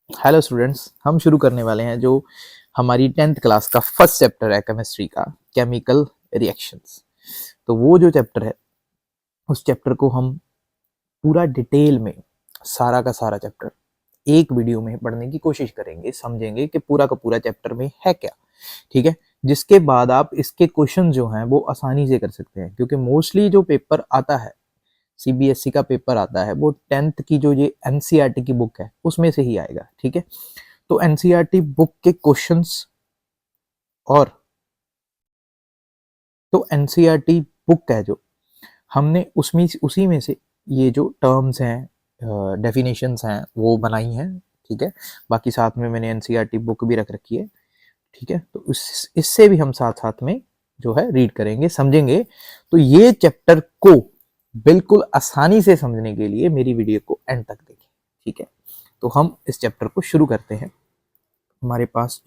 Hello students, हम शुरू करने वाले हैं जो हमारी 10th क्लास का फर्स्ट चैप्टर है केमिस्ट्री का, केमिकल रिएक्शंस। तो वो जो चैप्टर है उस चैप्टर को हम पूरा डिटेल में सारा का सारा चैप्टर एक वीडियो में पढ़ने की कोशिश करेंगे, समझेंगे कि पूरा का पूरा चैप्टर में है क्या। ठीक है, जिसके बाद आप इसके क्वेश्चन जो हैं वो आसानी से कर सकते हैं, क्योंकि मोस्टली जो पेपर आता है सीबीएसई का पेपर आता है वो 10th की जो ये एनसीईआरटी की बुक है उसमें से ही आएगा। ठीक है, तो एनसीईआरटी बुक के क्वेश्चंस और तो एनसीईआरटी बुक है जो हमने उसमें उसी में से ये जो टर्म्स हैं, डेफिनेशंस हैं वो बनाई हैं। ठीक है, बाकी साथ में मैंने एनसीईआरटी बुक भी रख रखी है। ठीक है, तो इससे भी हम साथ साथ में जो है रीड करेंगे, समझेंगे। तो ये चैप्टर को बिल्कुल आसानी से समझने के लिए मेरी वीडियो को एंड तक देखें। ठीक है, तो हम इस चैप्टर को शुरू करते हैं। हमारे पास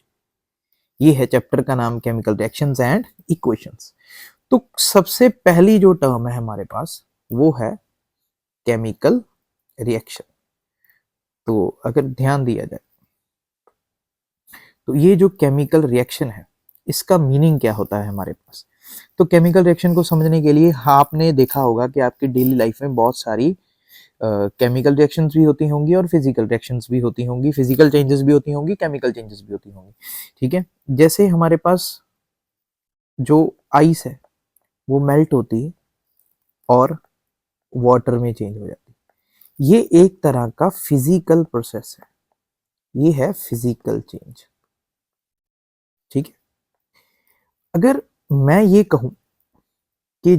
ये है चैप्टर का नाम केमिकल रिएक्शंस एंड इक्वेशंस। तो सबसे पहली जो टर्म है हमारे पास वो है केमिकल रिएक्शन। तो अगर ध्यान दिया जाए तो ये जो केमिकल रिएक्शन है इसका मीनिंग क्या होता है हमारे पास। तो केमिकल रिएक्शन को समझने के लिए आपने देखा होगा कि आपकी डेली लाइफ में बहुत सारी केमिकल रिएक्शंस भी होती होंगी और फिजिकल रिएक्शंस भी होती होंगी, फिजिकल चेंजेस भी होती होंगी, केमिकल चेंजेस भी होती होंगी। ठीक है, जैसे हमारे पास जो आइस है वो मेल्ट होती है और वाटर में चेंज हो जाती है। ये एक तरह का फिजिकल प्रोसेस है, ये है फिजिकल चेंज। ठीक है, अगर मैं ये कहूं कि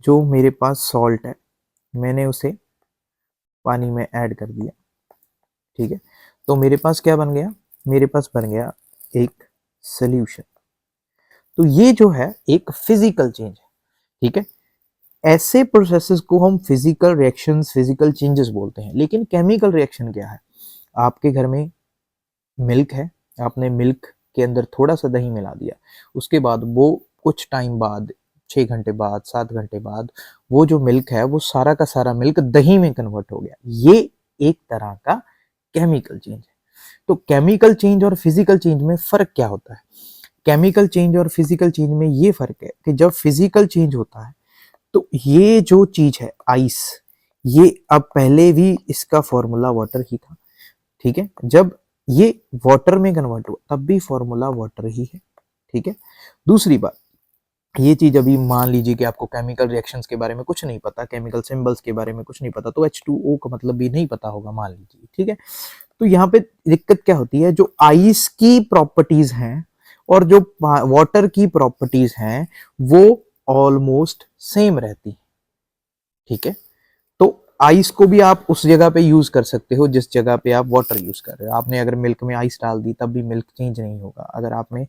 जो मेरे पास सॉल्ट है मैंने उसे पानी में ऐड कर दिया, ठीक है, तो मेरे पास क्या बन गया, मेरे पास बन गया एक सोल्यूशन। तो ये जो है एक फिजिकल चेंज है। ठीक है, ऐसे प्रोसेसेस को हम फिजिकल रिएक्शंस, फिजिकल चेंजेस बोलते हैं। लेकिन केमिकल रिएक्शन क्या है, आपके घर में मिल्क है, आपने मिल्क के अंदर थोड़ा सा दही मिला दिया, उसके बाद वो कुछ टाइम बाद 6 घंटे बाद 7 घंटे बाद वो जो मिल्क है वो सारा का सारा मिल्क दही में कन्वर्ट हो गया। ये एक तरह का केमिकल चेंज है। तो केमिकल चेंज और फिजिकल चेंज में फर्क क्या होता है। केमिकल चेंज और फिजिकल चेंज में ये फर्क है कि जब फिजिकल चेंज होता है तो ये जो चीज है आइस, ये अब पहले भी इसका फॉर्मूला वाटर ही था। ठीक है, जब ये वाटर में कन्वर्ट हुआ तब भी फॉर्मूला वाटर ही है। ठीक है, दूसरी बात, ये चीज अभी मान लीजिए कि आपको केमिकल रिएक्शंस के बारे में कुछ नहीं पता, केमिकल सिंबल्स के बारे में कुछ नहीं पता, तो H2O का मतलब भी नहीं पता होगा मान लीजिए। ठीक है, तो यहाँ पे दिक्कत क्या होती है, जो आइस की प्रॉपर्टीज हैं और जो वाटर की प्रॉपर्टीज हैं वो ऑलमोस्ट सेम रहती है। ठीक है, तो आइस को भी आप उस जगह पे यूज कर सकते हो जिस जगह पे आप वाटर यूज कर रहे हो। आपने अगर मिल्क में आइस डाल दी तब भी मिल्क चेंज नहीं होगा, अगर आपने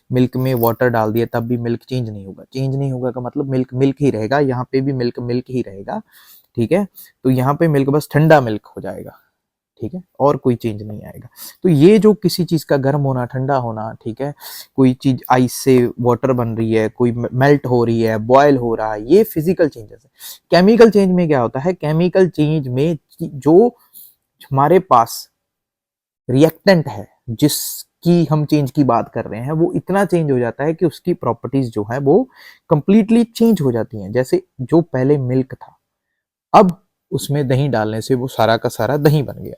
मिल्क में वाटर डाल दिया तब भी मिल्क चेंज नहीं होगा। चेंज नहीं होगा का मतलब मिल्क मिल्क ही रहेगा, यहाँ पे भी मिल्क मिल्क ही रहेगा। ठीक है, तो यहाँ पे मिल्क बस ठंडा मिल्क हो जाएगा। ठीक है, और कोई चेंज नहीं आएगा। तो ये जो किसी चीज का गर्म होना, ठंडा होना, ठीक है, कोई चीज आइस से वाटर बन रही है, कोई मेल्ट हो रही है, बॉयल हो रहा है, ये फिजिकल चेंजेस है। केमिकल चेंज में क्या होता है, केमिकल चेंज में जो हमारे पास रिएक्टेंट है जिसकी हम चेंज की बात कर रहे हैं वो इतना चेंज हो जाता है कि उसकी प्रॉपर्टीज जो है वो कंप्लीटली चेंज हो जाती हैं। जैसे जो पहले मिल्क था अब उसमें दही डालने से वो सारा का सारा दही बन गया।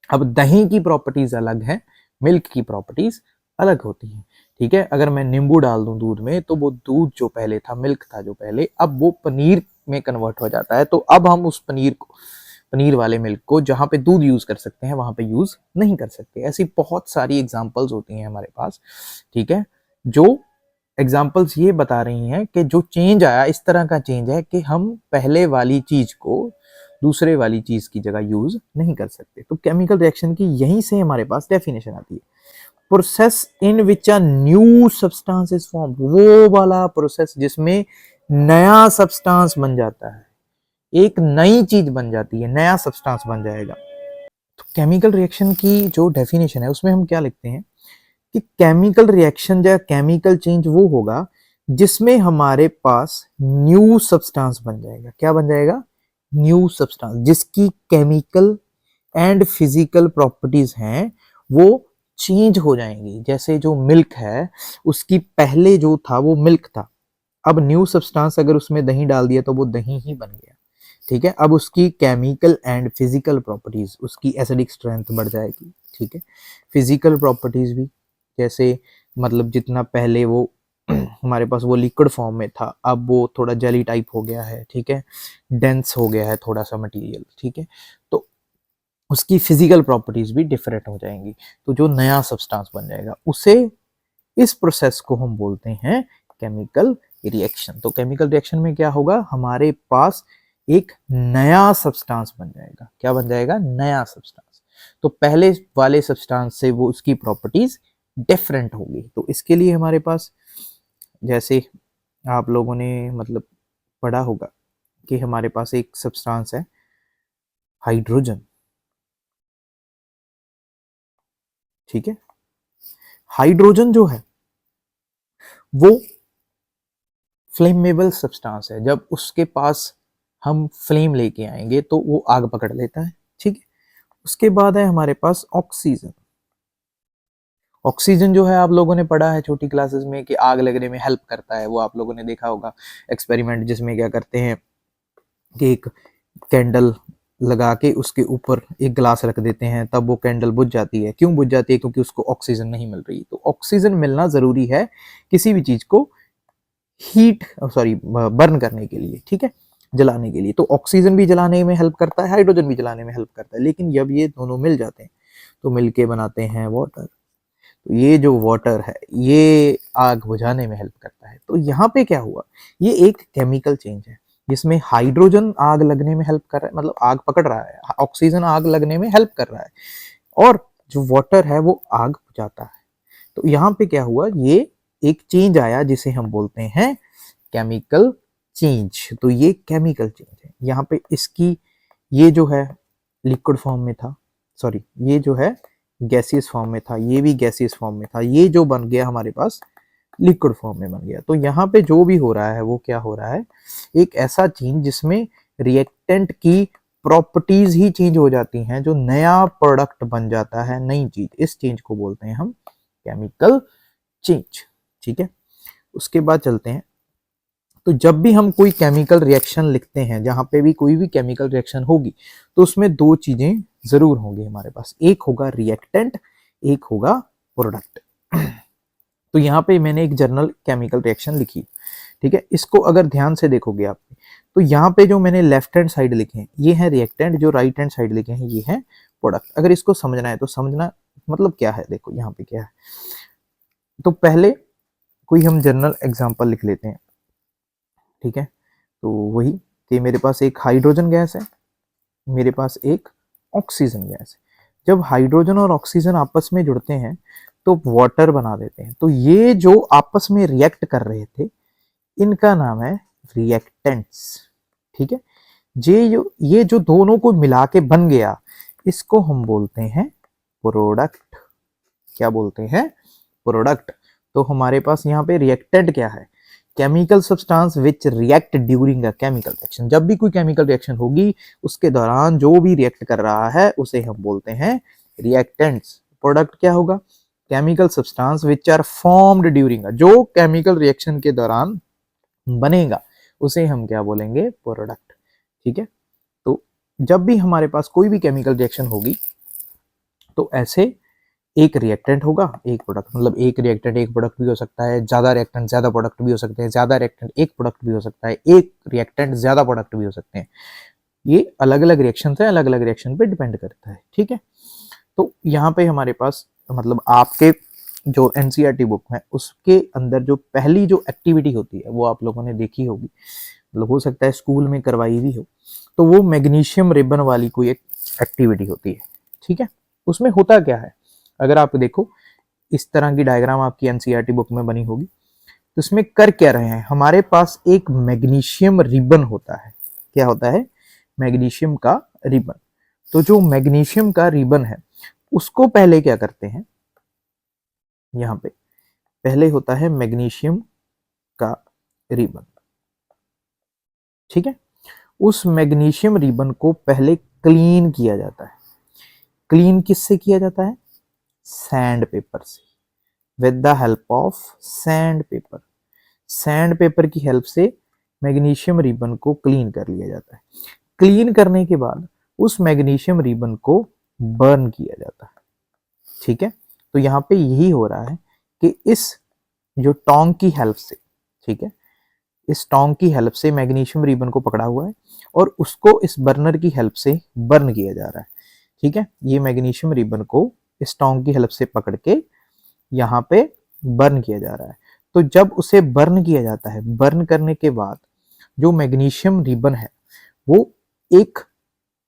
अब दही की प्रॉपर्टीज अलग है, मिल्क की प्रॉपर्टीज अलग होती हैं। ठीक है, अगर मैं नींबू डाल दूं दूध में तो वो दूध जो पहले था, मिल्क था जो पहले, अब वो पनीर में कन्वर्ट हो जाता है। तो अब हम उस पनीर को, पनीर वाले मिल्क को जहां पे दूध यूज कर सकते हैं वहां पे यूज नहीं कर सकते। ऐसी बहुत सारी एग्जांपल्स होती हैं हमारे पास। ठीक है, जो एग्जांपल्स ये बता रही हैं कि जो चेंज आया इस तरह का चेंज है कि हम पहले वाली चीज को दूसरे वाली चीज की जगह यूज नहीं कर सकते। तो केमिकल रिएक्शन की यहीं से हमारे पास डेफिनेशन आती है, process in which a new substance is form. वो वाला प्रोसेस जिसमें नया सब्सटेंस बन जाता है, एक नई चीज बन जाती है, नया सब्सटेंस बन जाएगा। तो केमिकल रिएक्शन की जो डेफिनेशन है उसमें हम क्या लिखते हैं कि केमिकल रिएक्शन या केमिकल चेंज वो होगा जिसमें हमारे पास न्यू सब्सटेंस बन जाएगा। क्या बन जाएगा, न्यू सब्सटेंस, जिसकी केमिकल एंड फिजिकल प्रॉपर्टीज हैं वो चेंज हो जाएंगी। जैसे जो मिल्क है उसकी पहले जो था वो मिल्क था, अब न्यू सब्सटेंस अगर उसमें दही डाल दिया तो वो दही ही बन गया, ठीक है। अब उसकी केमिकल एंड फिजिकल प्रॉपर्टीज, उसकी एसिडिक स्ट्रेंथ बढ़ जाएगी, ठीक है। फिजिकल प्रॉपर्टीज भी, जैसे मतलब जितना पहले वो हमारे पास वो लिक्विड फॉर्म में था, अब वो थोड़ा जेली टाइप हो गया है, ठीक है, डेंस हो गया है थोड़ा सा मटेरियल, ठीक है। तो उसकी फिजिकल प्रॉपर्टीज भी डिफरेंट हो जाएंगी, तो जो नया सब्सटेंस बन जाएगा उसे, इस प्रोसेस को हम बोलते हैं केमिकल रिएक्शन। तो केमिकल रिएक्शन में क्या होगा, हमारे पास एक नया सब्सटेंस बन जाएगा। क्या बन जाएगा, नया सब्सटेंस। तो पहले वाले सब्सटेंस से वो उसकी प्रॉपर्टीज डिफरेंट होगी। तो इसके लिए हमारे पास, जैसे आप लोगों ने मतलब पढ़ा होगा कि हमारे पास एक सब्सटेंस है हाइड्रोजन, ठीक है। हाइड्रोजन जो है वो फ्लेमेबल सब्सटेंस है। जब उसके पास हम फ्लेम लेके आएंगे तो वो आग पकड़ लेता है, ठीक है। उसके बाद है हमारे पास ऑक्सीजन। ऑक्सीजन जो है आप लोगों ने पढ़ा है छोटी क्लासेस में कि आग लगने में हेल्प करता है। वो आप लोगों ने देखा होगा एक्सपेरिमेंट, जिसमें क्या करते हैं कि एक कैंडल लगा के उसके ऊपर एक ग्लास रख देते हैं, तब वो कैंडल बुझ जाती है। क्यों बुझ जाती है, क्योंकि उसको ऑक्सीजन नहीं मिल रही। तो ऑक्सीजन मिलना जरूरी है किसी भी चीज को हीट, सॉरी, बर्न करने के लिए, ठीक है, जलाने के लिए। तो ऑक्सीजन भी जलाने में हेल्प करता है, हाइड्रोजन भी जलाने में हेल्प करता है। लेकिन जब ये दोनों मिल जाते हैं तो मिलके बनाते हैं वाटर। तो ये जो वाटर है ये आग बुझाने में हेल्प करता है। तो यहाँ पे क्या हुआ, ये एक केमिकल चेंज है जिसमें हाइड्रोजन आग लगने में हेल्प कर रहा है, मतलब आग पकड़ रहा है, ऑक्सीजन आग लगने में हेल्प कर रहा है, और जो वाटर है वो आग बुझाता है। तो यहाँ पे क्या हुआ, ये एक चेंज आया जिसे हम बोलते हैं केमिकल चेंज। तो ये केमिकल चेंज है। यहाँ पे इसकी, ये जो है लिक्विड फॉर्म में था, सॉरी ये जो है गैसियस फॉर्म में था, ये भी गैसियस फॉर्म में था, ये जो बन गया हमारे पास लिक्विड फॉर्म में बन गया। तो यहाँ पे जो भी हो रहा है वो क्या हो रहा है, एक ऐसा चेंज जिसमें रिएक्टेंट की प्रॉपर्टीज ही चेंज हो जाती हैं, जो नया प्रोडक्ट बन जाता है, नई चीज। इस चेंज को बोलते हैं हम केमिकल चेंज, ठीक है। उसके बाद चलते हैं, तो जब भी हम कोई केमिकल रिएक्शन लिखते हैं, जहां पे भी कोई भी केमिकल रिएक्शन होगी, तो उसमें दो चीजें जरूर होंगी हमारे पास, एक होगा रिएक्टेंट, एक होगा प्रोडक्ट। तो यहाँ पे मैंने एक जनरल केमिकल रिएक्शन लिखी, ठीक है। इसको अगर ध्यान से देखोगे आप, तो यहाँ पे जो मैंने लेफ्ट हैंड साइड लिखे हैं ये है रिएक्टेंट, जो राइट हैंड साइड लिखे हैं ये है प्रोडक्ट। अगर इसको समझना है तो समझना, मतलब क्या है, देखो यहाँ पे क्या है। तो पहले कोई हम जनरल एग्जांपल लिख लेते हैं, ठीक है। तो वही कि मेरे पास एक हाइड्रोजन गैस है, मेरे पास एक ऑक्सीजन गैस है। जब हाइड्रोजन और ऑक्सीजन आपस में जुड़ते हैं तो वाटर बना देते हैं। तो ये जो आपस में रिएक्ट कर रहे थे इनका नाम है रिएक्टेंट्स, ठीक है। ये जो दोनों को मिला के बन गया, इसको हम बोलते हैं प्रोडक्ट। क्या बोलते हैं, प्रोडक्ट। तो हमारे पास यहाँ पे रिएक्टेंट क्या है, chemical substance which react during a chemical reaction. जब भी कोई केमिकल रिएक्शन होगी उसके दौरान जो भी रिएक्ट कर रहा है उसे हम बोलते हैं रिएक्टेंट्स। प्रोडक्ट क्या होगा, chemical substance which are formed during, जो केमिकल रिएक्शन के दौरान बनेगा उसे हम क्या बोलेंगे, प्रोडक्ट, ठीक है। तो जब भी हमारे पास कोई भी केमिकल रिएक्शन होगी तो ऐसे एक रिएक्टेंट होगा, एक प्रोडक्ट, मतलब एक रिएक्टेंट एक प्रोडक्ट भी हो सकता है, ज्यादा रिएक्टेंट ज्यादा प्रोडक्ट भी हो सकते हैं, ज्यादा रिएक्टेंट एक प्रोडक्ट भी हो सकता है, एक रिएक्टेंट ज्यादा प्रोडक्ट भी हो सकते हैं। ये अलग अलग रिएक्शन है, अलग अलग रिएक्शन पे डिपेंड करता है, ठीक है। तो यहाँ पे हमारे पास मतलब आपके जो एनसीईआरटी बुक है उसके अंदर जो पहली जो एक्टिविटी होती है वो आप लोगों ने देखी होगी, मतलब हो सकता है स्कूल में करवाई भी हो। तो वो मैग्नीशियम रिबन वाली कोई एक एक्टिविटी होती है, ठीक है। उसमें होता क्या है, अगर आप देखो इस तरह की डायग्राम आपकी एनसीईआरटी बुक में बनी होगी, तो इसमें कर क्या रहे हैं, हमारे पास एक मैग्नीशियम रिबन होता है। क्या होता है, मैग्नीशियम का रिबन। तो जो मैग्नीशियम का रिबन है उसको पहले क्या करते हैं, यहाँ पे पहले होता है मैग्नीशियम का रिबन, ठीक है। उस मैग्नीशियम रिबन को पहले क्लीन किया जाता है। क्लीन किससे किया जाता है? सैंड पेपर से, with the help of sand paper. Sand paper की हेल्प से मैग्नीशियम रिबन को क्लीन कर लिया जाता है। क्लीन करने के बाद उस मैग्नीशियम रिबन को बर्न किया जाता है। ठीक है, तो यहाँ पे यही हो रहा है कि इस जो टोंग की हेल्प से, ठीक है, इस टोंग की हेल्प से मैग्नीशियम रिबन को पकड़ा हुआ है और उसको इस बर्नर की हेल्प से बर्न किया जा रहा है। ठीक है, ये मैग्नीशियम रिबन को इस टोंग की हेल्प से पकड़ के यहाँ पे बर्न किया जा रहा है। तो जब उसे बर्न किया जाता है, बर्न करने के बाद जो मैग्नीशियम रिबन है वो एक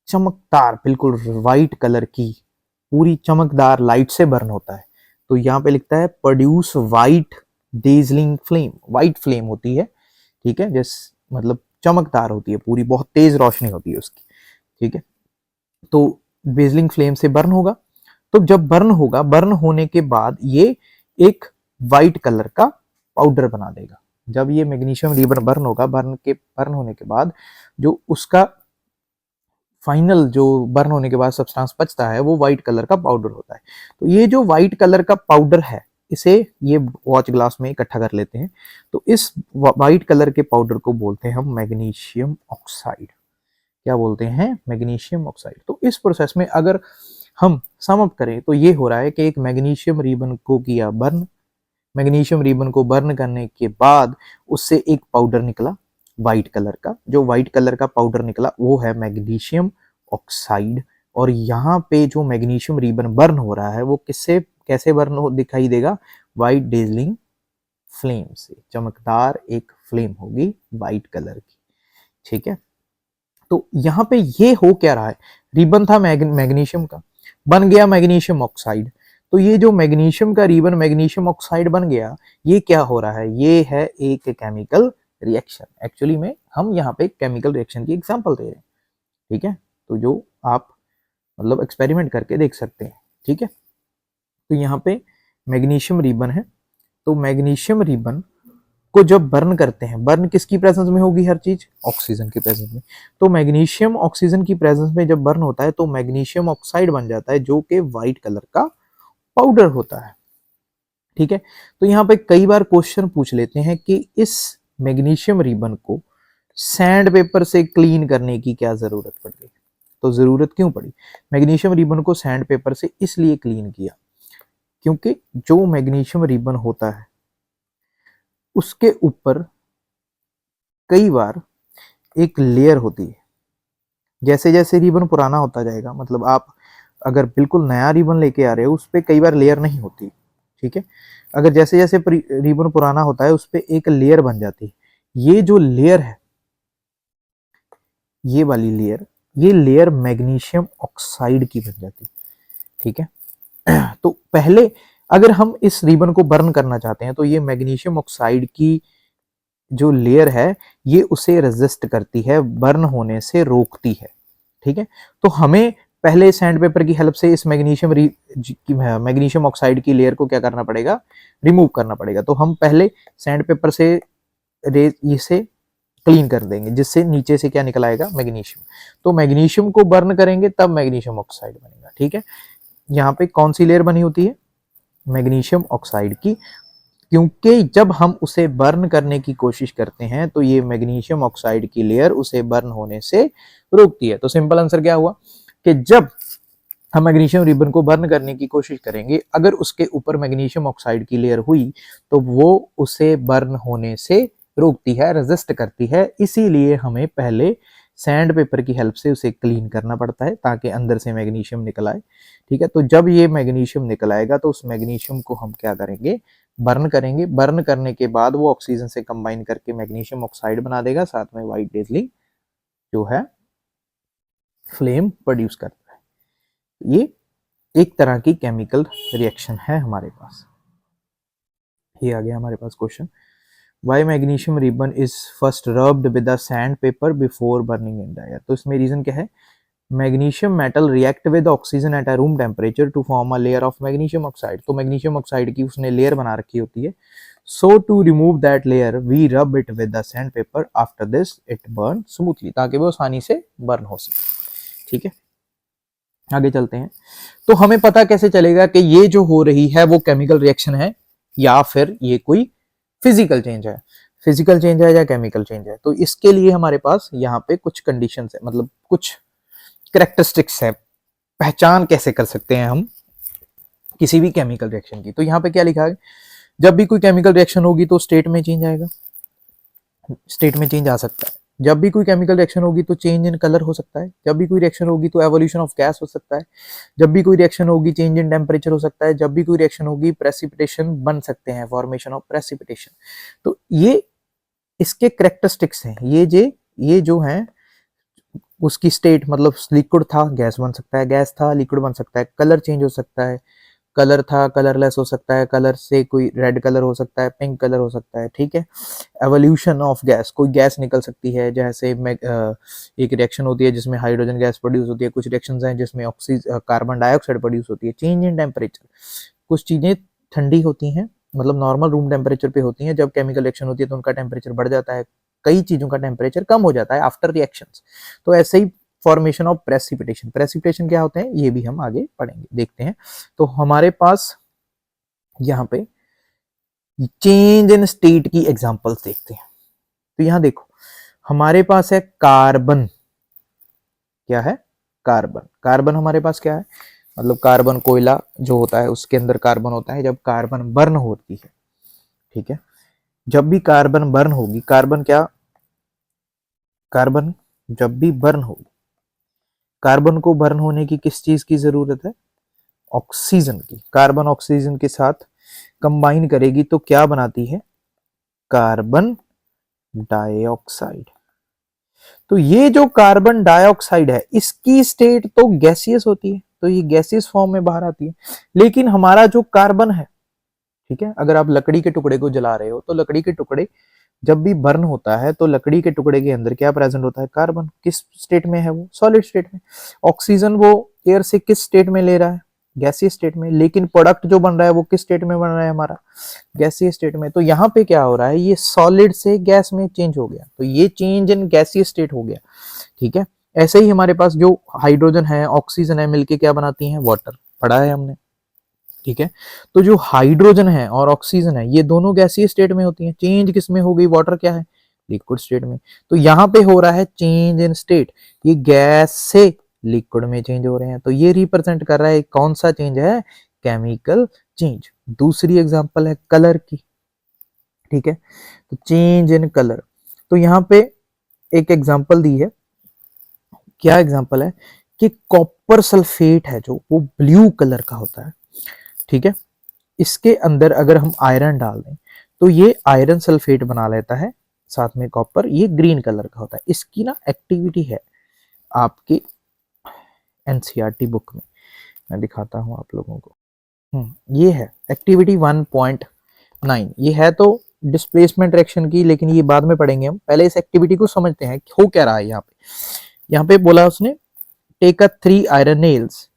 चमकदार, बिल्कुल व्हाइट कलर की पूरी चमकदार लाइट से बर्न होता है। तो यहाँ पे लिखता है produce white dazzling flame. White flame होती है, ठीक है, जिस मतलब चमकदार होती है, पूरी बहुत तेज रोशनी होती है उसकी। ठीक है, तो डेजलिंग फ्लेम से बर्न होगा। तो जब बर्न होगा, बर्न होने के बाद ये एक व्हाइट कलर का पाउडर बना देगा। जब ये मैग्नीशियम रिबन बर्न होगा, बर्न होने के बाद जो उसका फाइनल जो बर्न होने के बाद सब्सटेंस बचता है वो व्हाइट कलर का पाउडर होता है। तो ये जो व्हाइट कलर का पाउडर है, इसे ये वॉच ग्लास में इकट्ठा कर लेते हैं। तो इस व्हाइट कलर के पाउडर को बोलते हैं हम मैग्नीशियम ऑक्साइड। क्या बोलते हैं? Magnesium oxide. तो इस प्रोसेस में अगर हम सम अप करें तो ये हो रहा है कि एक मैग्नीशियम रिबन को किया बर्न, मैग्नीशियम रिबन को बर्न करने के बाद उससे एक पाउडर निकला व्हाइट कलर का। जो व्हाइट कलर का पाउडर निकला वो है मैग्नीशियम ऑक्साइड। और यहाँ पे जो मैग्नीशियम रिबन बर्न हो रहा है वो किससे, कैसे बर्न हो दिखाई देगा? व्हाइट डेजलिंग फ्लेम से। चमकदार एक फ्लेम होगी व्हाइट कलर की। ठीक है, तो यहाँ पे ये हो क्या रहा है? रिबन था मैग्नीशियम का, बन गया मैग्नीशियम ऑक्साइड। तो ये जो मैग्नीशियम का रिबन मैग्नीशियम ऑक्साइड बन गया, ये क्या हो रहा है? ये है एक केमिकल रिएक्शन। एक्चुअली में हम यहाँ पे केमिकल रिएक्शन की एग्जांपल दे रहे हैं। ठीक है, तो जो आप मतलब एक्सपेरिमेंट करके देख सकते हैं। ठीक है, तो यहाँ पे मैग्नीशियम रिबन है। तो मैग्नीशियम रिबन को जब बर्न करते हैं, बर्न किसकी प्रेजेंस में होगी? हर चीज ऑक्सीजन की प्रेजेंस में। तो मैग्नीशियम ऑक्सीजन की प्रेजेंस में जब बर्न होता है तो मैग्नीशियम ऑक्साइड बन जाता है, जो कि व्हाइट कलर का पाउडर होता है। ठीक है, तो यहाँ पे कई बार क्वेश्चन पूछ लेते हैं कि इस मैग्नीशियम रिबन को सैंड पेपर से क्लीन करने की क्या जरूरत पड़ गई? तो जरूरत क्यों पड़ी? मैग्नीशियम रिबन को सैंड पेपर से इसलिए क्लीन किया क्योंकि जो मैग्नीशियम रिबन होता है उसके ऊपर कई बार एक लेयर होती है। जैसे जैसे रिबन पुराना होता जाएगा, मतलब आप अगर बिल्कुल नया रिबन लेके आ रहे हो उस पर कई बार लेयर नहीं होती। ठीक है, अगर जैसे जैसे रिबन पुराना होता है उस पर एक लेयर बन जाती है। ये जो लेयर है, ये वाली लेयर, ये लेयर मैग्नीशियम ऑक्साइड की बन जाती है। ठीक है, तो पहले अगर हम इस रिबन को बर्न करना चाहते हैं तो ये मैग्नीशियम ऑक्साइड की जो लेयर है ये उसे रेजिस्ट करती है, बर्न होने से रोकती है। ठीक है, तो हमें पहले सैंड पेपर की हेल्प से इस मैग्नीशियम ऑक्साइड की लेयर को क्या करना पड़ेगा? रिमूव करना पड़ेगा। तो हम पहले सैंड पेपर से इसे क्लीन कर देंगे, जिससे नीचे से क्या निकल आएगा? मैग्नीशियम। तो मैग्नीशियम को बर्न करेंगे तब मैग्नीशियम ऑक्साइड बनेगा। ठीक है, यहाँ पे कौन सी लेयर बनी होती है? मैग्नीशियम ऑक्साइड की। क्योंकि जब हम उसे बर्न करने की कोशिश करते हैं तो ये मैग्नीशियम ऑक्साइड की लेयर उसे बर्न होने से रोकती है। तो सिंपल आंसर क्या हुआ कि जब हम मैग्नीशियम रिबन को बर्न करने की कोशिश करेंगे, अगर उसके ऊपर मैग्नीशियम ऑक्साइड की लेयर हुई तो वो उसे बर्न होने से रोकती है, रेजिस्ट करती है। इसीलिए हमें पहले सैंड पेपर की हेल्प से उसे क्लीन करना पड़ता है ताकि अंदर से मैग्नीशियम निकल आए। ठीक है, तो जब ये मैग्नीशियम निकल आएगा तो उस मैग्नीशियम को हम क्या करेंगे? बर्न करेंगे। बर्न करने के बाद वो ऑक्सीजन से कंबाइन करके मैग्नीशियम ऑक्साइड बना देगा, साथ में व्हाइट डेजलिंग जो है फ्लेम प्रोड्यूस करता है। ये एक तरह की केमिकल रिएक्शन है हमारे पास। ये आ गया हमारे पास question, why magnesium ribbon is first rubbed with the sand paper before burning in the air. तो इसमें रीजन क्या है? Magnesium metal react with oxygen at a room temperature to form a layer of magnesium oxide. तो magnesium oxide की उसने layer बना रखी होती है। So to remove that layer we rub it with the sand paper, after this it burn smoothly, ताकि वो आसानी से बर्न हो सके। ठीक है, आगे चलते हैं। तो हमें पता कैसे चलेगा कि ये जो हो रही है वो केमिकल रिएक्शन है या फिर ये कोई फिजिकल चेंज है, फिजिकल चेंज है या केमिकल चेंज है? तो इसके लिए हमारे पास यहाँ पे कुछ कंडीशंस है, मतलब कुछ करेक्टरिस्टिक्स है, पहचान कैसे कर सकते हैं हम किसी भी केमिकल रिएक्शन की। तो यहाँ पे क्या लिखा है, जब भी कोई केमिकल रिएक्शन होगी तो स्टेट में चेंज आएगा, स्टेट में चेंज आ सकता है। जब भी कोई केमिकल रिएक्शन होगी तो चेंज इन कलर हो सकता है, जब भी कोई रिएक्शन होगी तो एवोल्यूशन ऑफ गैस हो सकता है, जब भी कोई रिएक्शन होगी चेंज इन टेम्परेचर हो सकता है, जब भी कोई रिएक्शन होगी प्रेसिपिटेशन बन सकते हैं, फॉर्मेशन ऑफ प्रेसिपिटेशन। तो ये इसके करेक्टरिस्टिक्स हैं, ये जो है उसकी स्टेट, मतलब लिक्विड था गैस बन सकता है, गैस था लिक्विड बन सकता है, कलर चेंज हो सकता है, कलर था कलरलेस हो सकता है, कलर से कोई रेड कलर हो सकता है, पिंक कलर हो सकता है, ठीक है। एवोल्यूशन ऑफ गैस, कोई गैस निकल सकती है, जैसे एक रिएक्शन होती है जिसमें हाइड्रोजन गैस प्रोड्यूस होती है, कुछ रिएक्शंस हैं जिसमें कार्बन डाइऑक्साइड प्रोड्यूस होती है। चेंज इन टेम्परेचर, कुछ चीजें ठंडी होती हैं, मतलब नॉर्मल रूम टेम्परेचर पे होती हैं, जब केमिकल रिएक्शन होती है तो उनका टेम्परेचर बढ़ जाता है, कई चीजों का टेम्परेचर कम हो जाता है आफ्टर रिएक्शंस। तो ऐसे ही फॉर्मेशन ऑफ प्रेसिपिटेशन, प्रेसिपिटेशन क्या होते हैं ये भी हम आगे पढ़ेंगे, देखते हैं। तो हमारे पास यहाँ पे चेंज इन स्टेट की एग्जांपल्स देखते हैं। तो यहाँ देखो हमारे पास है कार्बन, क्या है कार्बन, कार्बन हमारे पास क्या है, मतलब कार्बन कोयला जो होता है उसके अंदर कार्बन होता है, जब कार्बन बर्न होती है, ठीक है, जब भी कार्बन बर्न होगी, कार्बन क्या, कार्बन जब भी बर्न होगी, कार्बन को बर्न होने की किस चीज की जरूरत है, ऑक्सीजन की। कार्बन ऑक्सीजन के साथ कंबाइन करेगी तो क्या बनाती है, कार्बन डाइऑक्साइड। तो ये जो कार्बन डाइऑक्साइड है इसकी स्टेट तो गैसियस होती है, तो ये गैसियस फॉर्म में बाहर आती है। लेकिन हमारा जो कार्बन है, ठीक है, अगर आप लकड़ी के टुकड़े को जला रहे हो तो लकड़ी के टुकड़े जब भी बर्न होता है तो लकड़ी के टुकड़े के अंदर क्या प्रेजेंट होता है, कार्बन। किस स्टेट में है वो, सॉलिड स्टेट में। ऑक्सीजन वो एयर से किस स्टेट में ले रहा है, गैसीय स्टेट में। लेकिन प्रोडक्ट जो बन रहा है वो किस स्टेट में बन रहा है हमारा, गैसीय स्टेट में। तो यहाँ पे क्या हो रहा है, ये सॉलिड से गैस में चेंज हो गया, तो ये चेंज इन गैसीय स्टेट हो गया, ठीक है। ऐसे ही हमारे पास जो हाइड्रोजन है ऑक्सीजन है मिलके क्या बनाती हैं, वाटर, पढ़ा है हमने, ठीक है। तो जो हाइड्रोजन है और ऑक्सीजन है ये दोनों गैसीय स्टेट में होती हैं, चेंज किस में हो गई, वाटर क्या है, लिक्विड स्टेट में। तो यहाँ पे हो रहा है चेंज इन स्टेट, ये गैस से लिक्विड में चेंज हो रहे हैं, तो ये रिप्रेजेंट कर रहा है कौन सा चेंज है, केमिकल चेंज। दूसरी एग्जांपल है कलर की, ठीक है, तो चेंज इन कलर। तो यहाँ पे एक एग्जांपल दी है, क्या एग्जांपल है कि कॉपर सल्फेट है जो वो ब्लू कलर का होता है, ठीक है। इसके अंदर अगर हम आयरन डाल दें तो ये आयरन सल्फेट बना लेता है, साथ में कॉपर, ये ग्रीन कलर का होता है। इसकी ना एक्टिविटी है आपकी एनसीईआरटी बुक में, मैं दिखाता हूं आप लोगों को। ये है एक्टिविटी 1.9, ये है तो डिस्प्लेसमेंट रिएक्शन की, लेकिन ये बाद में पढ़ेंगे हम, पहले इस एक्टिविटी को समझते हैं हो क्या रहा है। यहाँ पे बोला उसने, take a 3 iron nails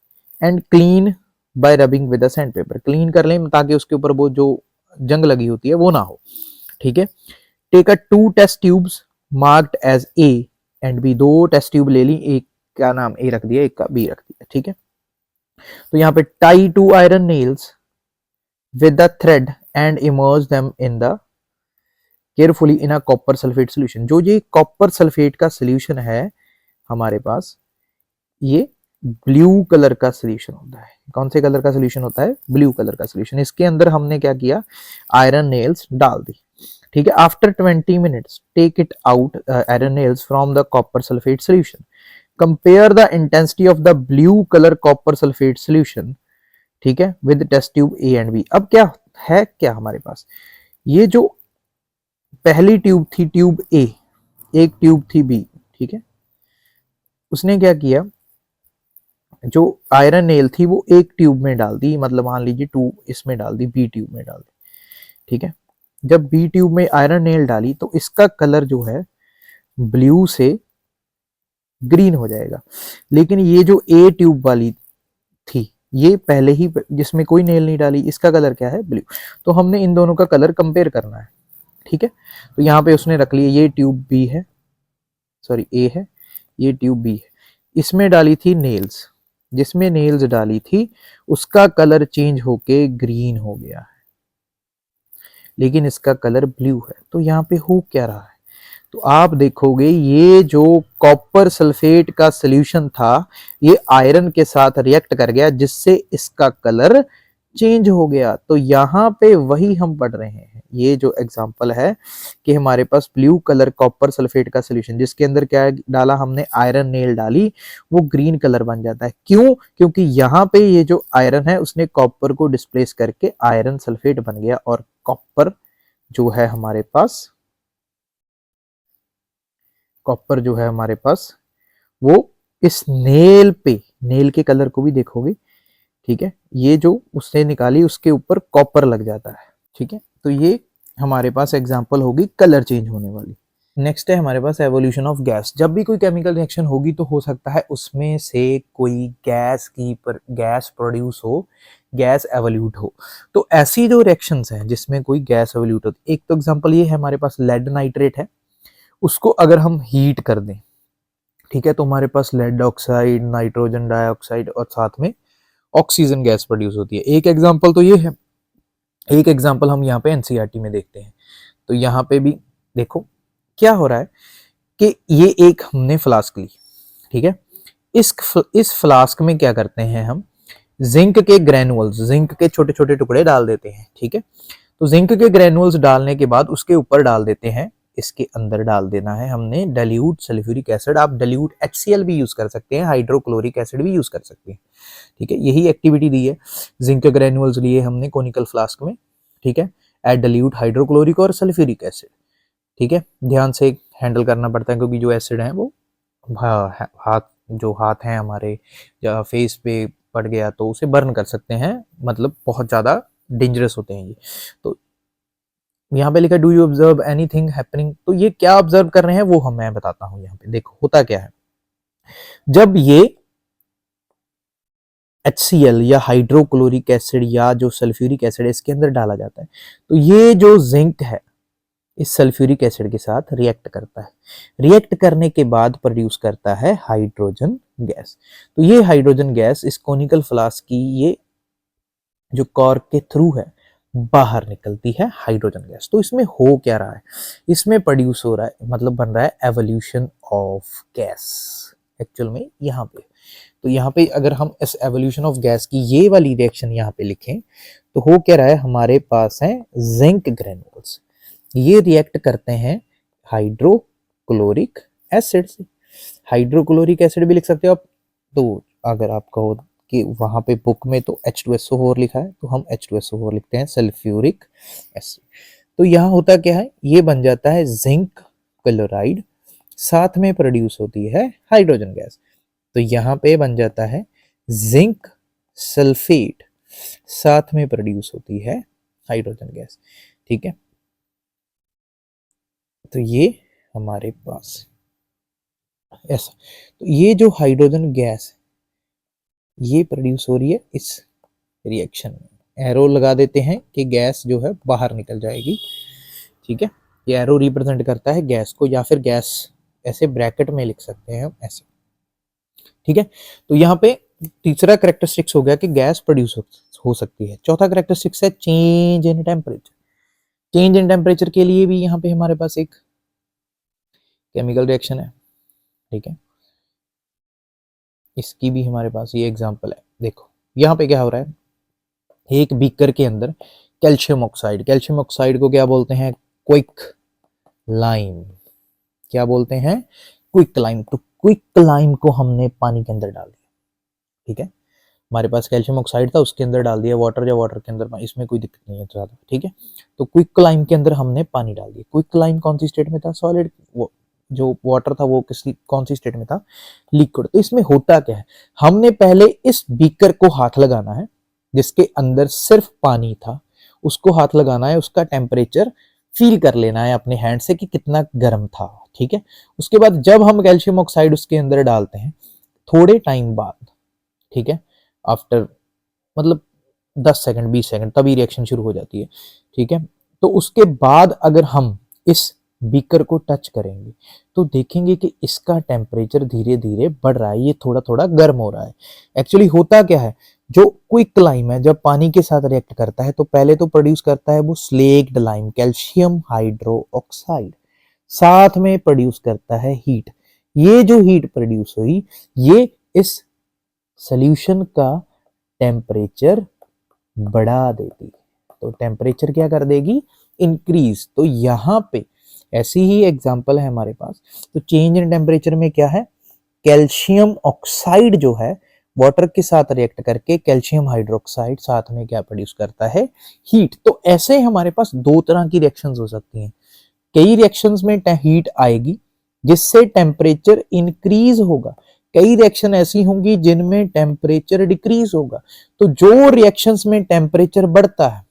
and clean by rubbing with sand paper, clean कर लें ताकि उसके ऊपर वो जो जंग लगी होती है वो ना हो, ठीक है। Take a 2 test tubes marked as A and B, 2 test tube ले ली, एक का नाम ए रख दिया एक का बी रख दिया, ठीक है। तो यहाँ पे tie 2 iron nails with the thread and emerge them in the carefully in a copper sulphate solution. जो ये कॉपर सल्फेट का सोल्यूशन है हमारे पास, ये ब्लू कलर का सोल्यूशन होता है। कौन से कलर का सोल्यूशन होता है, ब्लू कलर का सोल्यूशन। इसके अंदर हमने क्या किया, आयरन नेल्स डाल दी, ठीक है। After 20 minutes take it out iron nails from the copper sulphate solution, compare the intensity of the blue colour copper sulphate solution, ठीक है, with test tube A and B. अब क्या है, क्या हमारे पास ये जो पहली ट्यूब थी ट्यूब ए, एक ट्यूब थी बी, ठीक है, उसने क्या किया, जो आयरन नेल थी वो एक ट्यूब में डाल दी, मतलब मान लीजिए 2 इसमें डाल दी, बी ट्यूब में डाल दी, ठीक है। जब बी ट्यूब में आयरन नेल डाली तो इसका कलर जो है ब्लू से ग्रीन हो जाएगा। लेकिन ये जो ए ट्यूब वाली थी, ये पहले ही, जिसमें कोई नेल नहीं डाली, इसका कलर क्या है, ब्लू। तो हमने इन दोनों का कलर कंपेयर करना है, ठीक है। तो यहाँ पे उसने रख लिया, ये ट्यूब बी है, सॉरी ए है, ये ट्यूब बी है, इसमें डाली थी नेल्स, जिसमें नेल्स डाली थी उसका कलर चेंज होके ग्रीन हो गया है, लेकिन इसका कलर ब्लू है। तो यहाँ पे हो क्या रहा है? तो आप देखोगे ये जो कॉपर सल्फेट का सॉल्यूशन था ये आयरन के साथ रिएक्ट कर गया जिससे इसका कलर चेंज हो गया। तो यहाँ पे वही हम पढ़ रहे हैं, ये जो एग्जांपल है कि हमारे पास ब्लू कलर कॉपर सल्फेट का सॉल्यूशन जिसके अंदर क्या डाला हमने, आयरन नेल डाली, वो ग्रीन कलर बन जाता है। क्यों? क्योंकि यहाँ पे ये जो आयरन है उसने कॉपर को डिस्प्लेस करके आयरन सल्फेट बन गया और कॉपर जो है हमारे पास, कॉपर जो है हमारे पास वो इस नेल पे, नेल के कलर को भी देखोगे, ठीक है, ये जो उसने निकाली उसके ऊपर कॉपर लग जाता है, ठीक है। तो ये हमारे पास एग्जांपल होगी कलर चेंज होने वाली। नेक्स्ट है हमारे पास एवोल्यूशन ऑफ गैस। जब भी कोई केमिकल रिएक्शन होगी तो हो सकता है उसमें से कोई गैस प्रोड्यूस हो, गैस एवोल्यूट हो। तो ऐसी जो रिएक्शंस हैं जिसमें कोई गैस एवोल्यूट होती है, एक तो एग्जांपल ये है हमारे पास लेड नाइट्रेट है, उसको अगर हम हीट कर दें, ठीक है, तो हमारे पास लेड ऑक्साइड, नाइट्रोजन डाइऑक्साइड और साथ में ऑक्सीजन गैस प्रोड्यूस होती है। एक एग्जांपल तो ये है, एक एग्जांपल हम यहाँ पे एनसीईआरटी में देखते हैं। तो यहाँ पे भी देखो क्या हो रहा है कि ये एक हमने फ्लास्क ली, ठीक है, इस फ्लास्क में क्या करते हैं हम, जिंक के ग्रेनुअल्स, जिंक के छोटे छोटे टुकड़े डाल देते हैं, ठीक है। तो जिंक के ग्रेनुअल्स डालने के बाद उसके ऊपर डाल देते हैं, इसके अंदर डाल देना है हमने डाइल्यूट सल्फ्यूरिक एसिड। आप डाइल्यूट HCl भी यूज कर सकते हैं, हाइड्रोक्लोरिक एसिड भी यूज कर सकते हैं, ठीक है। यही एक्टिविटी दी है, जिंक ग्रेनुअल्स लिए हमने कोनिकल फ्लास्क में, ठीक है, एड डाइल्यूट हाइड्रोक्लोरिक और सल्फ्यूरिक एसिड, ठीक है। ध्यान से हैंडल करना पड़ता है क्योंकि जो एसिड है वो हाथ हैं हमारे या फेस पे पड़ गया तो उसे बर्न कर सकते हैं, मतलब बहुत ज्यादा डेंजरस होते हैं ये। तो यहाँ पे लिखा do you observe anything happening, तो ये क्या ऑब्जर्व कर रहे हैं वो मैं बताता हूँ। यहाँ पे देखो होता क्या है, जब ये HCl या हाइड्रोक्लोरिक एसिड या जो सल्फ्यूरिक एसिड है इसके अंदर डाला जाता है, तो ये जो जिंक है इस सल्फ्यूरिक एसिड के साथ रिएक्ट करता है, रिएक्ट करने के बाद प्रोड्यूस करता है हाइड्रोजन गैस। तो ये हाइड्रोजन गैस इस कोनिकल फ्लास्क की ये जो कॉर्क के थ्रू है बाहर निकलती है हाइड्रोजन गैस। तो इसमें हो क्या रहा है, इसमें प्रोड्यूस हो रहा है, मतलब बन रहा है एवोल्यूशन ऑफ गैस एक्चुअल में यहाँ पे। तो यहाँ पे अगर हम इस एवोल्यूशन ऑफ गैस की ये वाली रिएक्शन यहाँ पे लिखें तो हो क्या रहा है, हमारे पास है जिंक ग्रेनुल्स, ये रिएक्ट करते हैं हाइड्रोक्लोरिक एसिड से। हाइड्रोक्लोरिक एसिड भी लिख सकते हो आप, तो अगर आप कहो कि वहां पे बुक में तो H2SO4 लिखा है तो हम H2SO4 लिखते हैं, सल्फ्यूरिक एसिड। तो यहाँ होता क्या है, ये बन जाता है जिंक क्लोराइड, साथ में प्रोड्यूस होती है हाइड्रोजन गैस। तो यहाँ पे बन जाता है जिंक सल्फेट, साथ में प्रोड्यूस होती है हाइड्रोजन गैस, ठीक है। तो ये हमारे पास ऐसा, तो ये जो हाइड्रोजन गैस ये प्रोड्यूस हो रही है इस रिएक्शन में, एरो लगा देते हैं कि गैस जो है बाहर निकल जाएगी, ठीक है। ये एरो रिप्रेजेंट करता है गैस को, या फिर गैस ऐसे ब्रैकेट में लिख सकते हैं हम ऐसे, ठीक है। तो यहाँ पे तीसरा करेक्टरिस्टिक्स हो गया कि गैस प्रोड्यूस हो सकती है। चौथा करेक्टरिस्टिक्स है change in temperature. Change in temperature के लिए भी यहाँ पे हमारे पास एक केमिकल रिएक्शन है, ठीक है, इसकी भी हमारे पास ये एग्जांपल है। देखो यहाँ पे क्या हो रहा है, एक बीकर के अंदर कैल्शियम ऑक्साइड, कैल्शियम ऑक्साइड को क्या बोलते हैं, क्विक लाइम, क्या बोलते हैं, क्विक लाइम। तो क्विक लाइम को हमने पानी के अंदर डाल दिया, ठीक है, हमारे पास कैल्शियम ऑक्साइड था उसके अंदर डाल दिया वाटर, या वाटर के अंदर, इसमें कोई दिक्कत नहीं है ज्यादा, ठीक है। तो क्विक लाइम के अंदर हमने पानी डाल दिया, क्विक लाइम कौन सी स्टेट में था, सॉलिड, वो जो वाटर था वो कौन सी स्टेट में था, लिक्विड। तो इसमें होता क्या है, हमने पहले इस बीकर को हाथ लगाना है जिसके अंदर सिर्फ पानी था, उसको हाथ लगाना है, उसका टेम्परेचर फील कर लेना है अपने हैंड से कि कितना गर्म था, ठीक है। उसके बाद जब हम कैल्शियम ऑक्साइड उसके अंदर डालते हैं थोड़े टाइम बाद, ठीक है, आफ्टर मतलब 10 सेकंड 20 सेकंड, तभी रिएक्शन शुरू हो जाती है, ठीक है। तो उसके बाद अगर हम इस बीकर को टच करेंगे तो देखेंगे कि इसका टेम्परेचर धीरे धीरे बढ़ रहा है, ये थोड़ा थोड़ा गर्म हो रहा है। एक्चुअली होता क्या है, जो क्विक लाइम है जब पानी के साथ रिएक्ट करता है तो पहले तो प्रोड्यूस करता है वो स्लेक्ड लाइम, कैल्शियम हाइड्रोक्साइड, साथ में प्रोड्यूस करता है हीट। ये जो हीट प्रोड्यूस हुई ये इस सॉल्यूशन का टेम्परेचर बढ़ा देती है। तो टेम्परेचर क्या कर देगी, इंक्रीज। तो यहाँ पे ऐसी ही एग्जांपल है हमारे पास। तो चेंज इन टेम्परेचर में क्या है, कैल्शियम ऑक्साइड जो है वाटर के साथ रिएक्ट करके कैल्शियम हाइड्रोक्साइड साथ में क्या प्रोड्यूस करता है, हीट। तो ऐसे हमारे पास दो तरह की रिएक्शंस हो सकती हैं। कई रिएक्शंस में हीट आएगी जिससे टेम्परेचर इंक्रीज होगा, कई रिएक्शन ऐसी होंगी जिनमें टेम्परेचर डिक्रीज होगा। तो जो रिएक्शंस में टेम्परेचर बढ़ता है,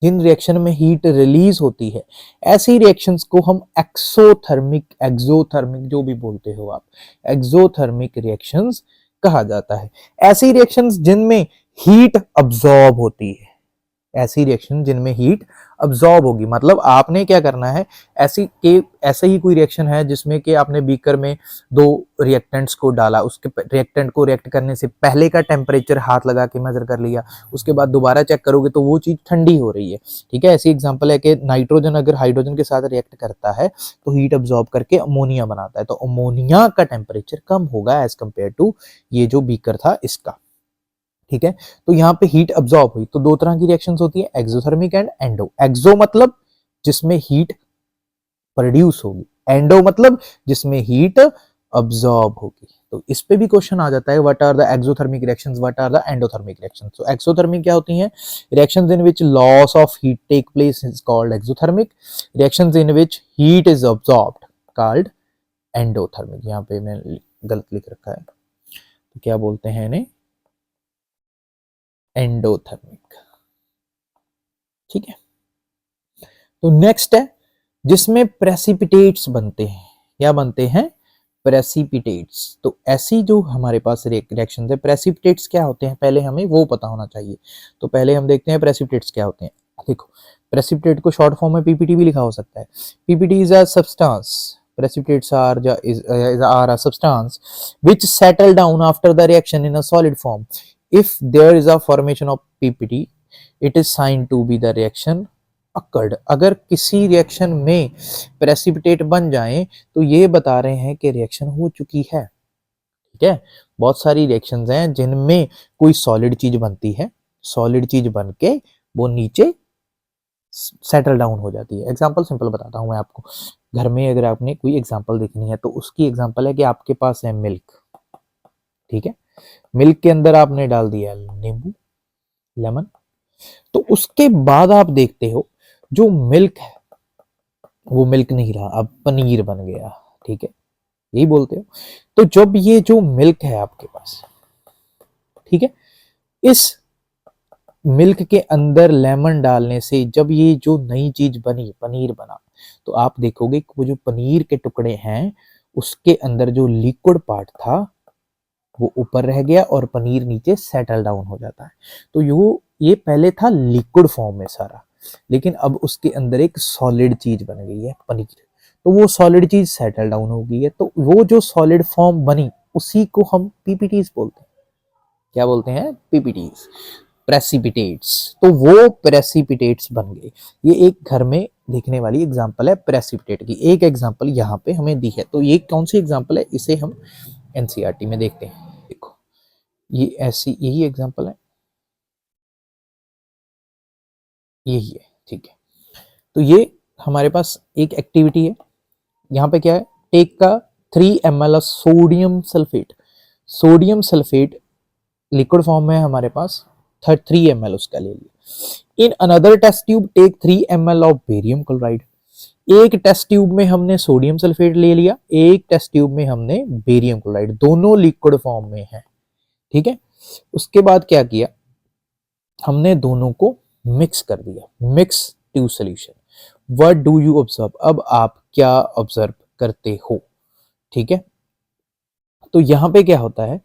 जिन रिएक्शन में हीट रिलीज होती है, ऐसी रिएक्शंस को हम एक्सोथर्मिक, एक्सोथर्मिक जो भी बोलते हो आप, एक्सोथर्मिक रिएक्शंस कहा जाता है। ऐसी रिएक्शंस जिनमें हीट अब्सॉर्ब होती है, ऐसी रिएक्शन जिनमें हीट अब्सॉर्ब होगी। मतलब आपने क्या करना है, ऐसे ही कोई रिएक्शन है जिसमें कि आपने बीकर में दो रिएक्टेंट्स को डाला, उसके रिएक्टेंट को रिएक्ट करने से पहले का टेम्परेचर हाथ लगा के मेजर कर लिया, उसके बाद दोबारा चेक करोगे तो वो चीज ठंडी हो रही है। ठीक है, ऐसी एग्जांपल है कि नाइट्रोजन अगर हाइड्रोजन के साथ रिएक्ट करता है तो हीट अब्सॉर्ब करके अमोनिया बनाता है, तो अमोनिया का टेम्परेचर कम होगा एज कंपेयर टू ये जो बीकर था इसका। ठीक है, तो यहाँ पे हीट अब्सॉर्ब हुई। तो दो तरह की रिएक्शंस होती है, एक्सोथर्मिक एंड एंडो। एक्सो मतलब जिसमें हीट प्रोड्यूस होगी, एंडो मतलब जिसमें हीट अब्सॉर्ब होगी। तो इस पे भी क्वेश्चन आ जाता है, what are the exothermic reactions, what are the endothermic reactions. तो एक्सोथर्मिक क्या होती हैं, reactions in which loss of heat take place is called exothermic, reactions in which heat is absorbed called endothermic. यहाँ पे मैं गलत लिख रखा है, तो क्या बोलते हैं इन्हें, एंडोथर्मिक। ठीक है, तो नेक्स्ट है जिसमें प्रेसिपिटेट्स बनते हैं। क्या बनते हैं, प्रेसिपिटेट्स। तो ऐसी जो हमारे पास रिएक्शन है, प्रेसिपिटेट्स क्या होते हैं पहले हमें वो पता होना चाहिए। तो पहले हम देखते हैं प्रेसिपिटेट्स क्या होते हैं। देखो, प्रेसिपिटेट को शॉर्ट फॉर्म में पीपीटी भी लिखा हो सकता है। PPT is a substance, precipitates are a substance which settle down after the reaction in a solid form. If there is a formation of ppt, it is signed to be the reaction occurred. अगर किसी reaction में precipitate बन जाए तो ये बता रहे हैं कि रिएक्शन हो चुकी है। ठीक है, बहुत सारी रिएक्शंस हैं जिनमें कोई सॉलिड चीज बनती है, सॉलिड चीज बन के वो नीचे सेटल डाउन हो जाती है। एग्जांपल सिंपल बताता हूं मैं आपको। घर में अगर आपने कोई एग्जांपल देखनी है तो उसकी एग्जांपल है कि आपके पास है मिल्क। ठीक है, मिल्क के अंदर आपने डाल दिया नींबू, लेमन। तो उसके बाद आप देखते हो जो मिल्क है वो मिल्क नहीं रहा, अब पनीर बन गया। ठीक है, यही बोलते हो। तो जब ये जो मिल्क है आपके पास, ठीक है, इस मिल्क के अंदर लेमन डालने से जब ये जो नई चीज बनी, पनीर बना, तो आप देखोगे कि वो जो पनीर के टुकड़े हैं उसके अंदर जो लिक्विड पार्ट था वो ऊपर रह गया और पनीर नीचे सेटल डाउन हो जाता है। तो ये पहले था लिक्विड फॉर्म में सारा, लेकिन अब उसके अंदर एक सॉलिड चीज बन गई है पनीर। तो वो सॉलिड चीज सेटल डाउन हो गई है, तो वो जो सॉलिड फॉर्म बनी उसी को हम पीपीटीज बोलते हैं। क्या बोलते हैं, पीपीटीज, प्रेसिपिटेट्स। तो वो प्रेसिपिटेट्स बन गए। ये एक घर में देखने वाली एग्जांपल है प्रेसिपिटेट की। एक एग्जांपल यहाँ पे हमें दी है, तो ये कौन सी एग्जांपल है, इसे हम एनसीईआरटी में देखते हैं। देखो, ये ऐसी यही एग्जांपल है, यही है। ठीक है, तो ये हमारे पास एक एक्टिविटी है। यहाँ पे क्या है, टेक का 3 ml sodium sulphate. Sodium sulphate liquid form में है हमारे पास, 3 ml उसका ले लिया। In another test tube take 3 ml of barium chloride. एक टेस्ट ट्यूब में हमने सोडियम सल्फेट ले लिया, एक टेस्ट ट्यूब में हमने बेरियम क्लोराइड, दोनों लिक्विड फॉर्म में है। ठीक है, उसके बाद क्या किया, हमने दोनों को मिक्स कर दिया, mix two solution. What do you observe, अब आप क्या ऑब्जर्व करते हो। ठीक है, तो यहां पे क्या होता है,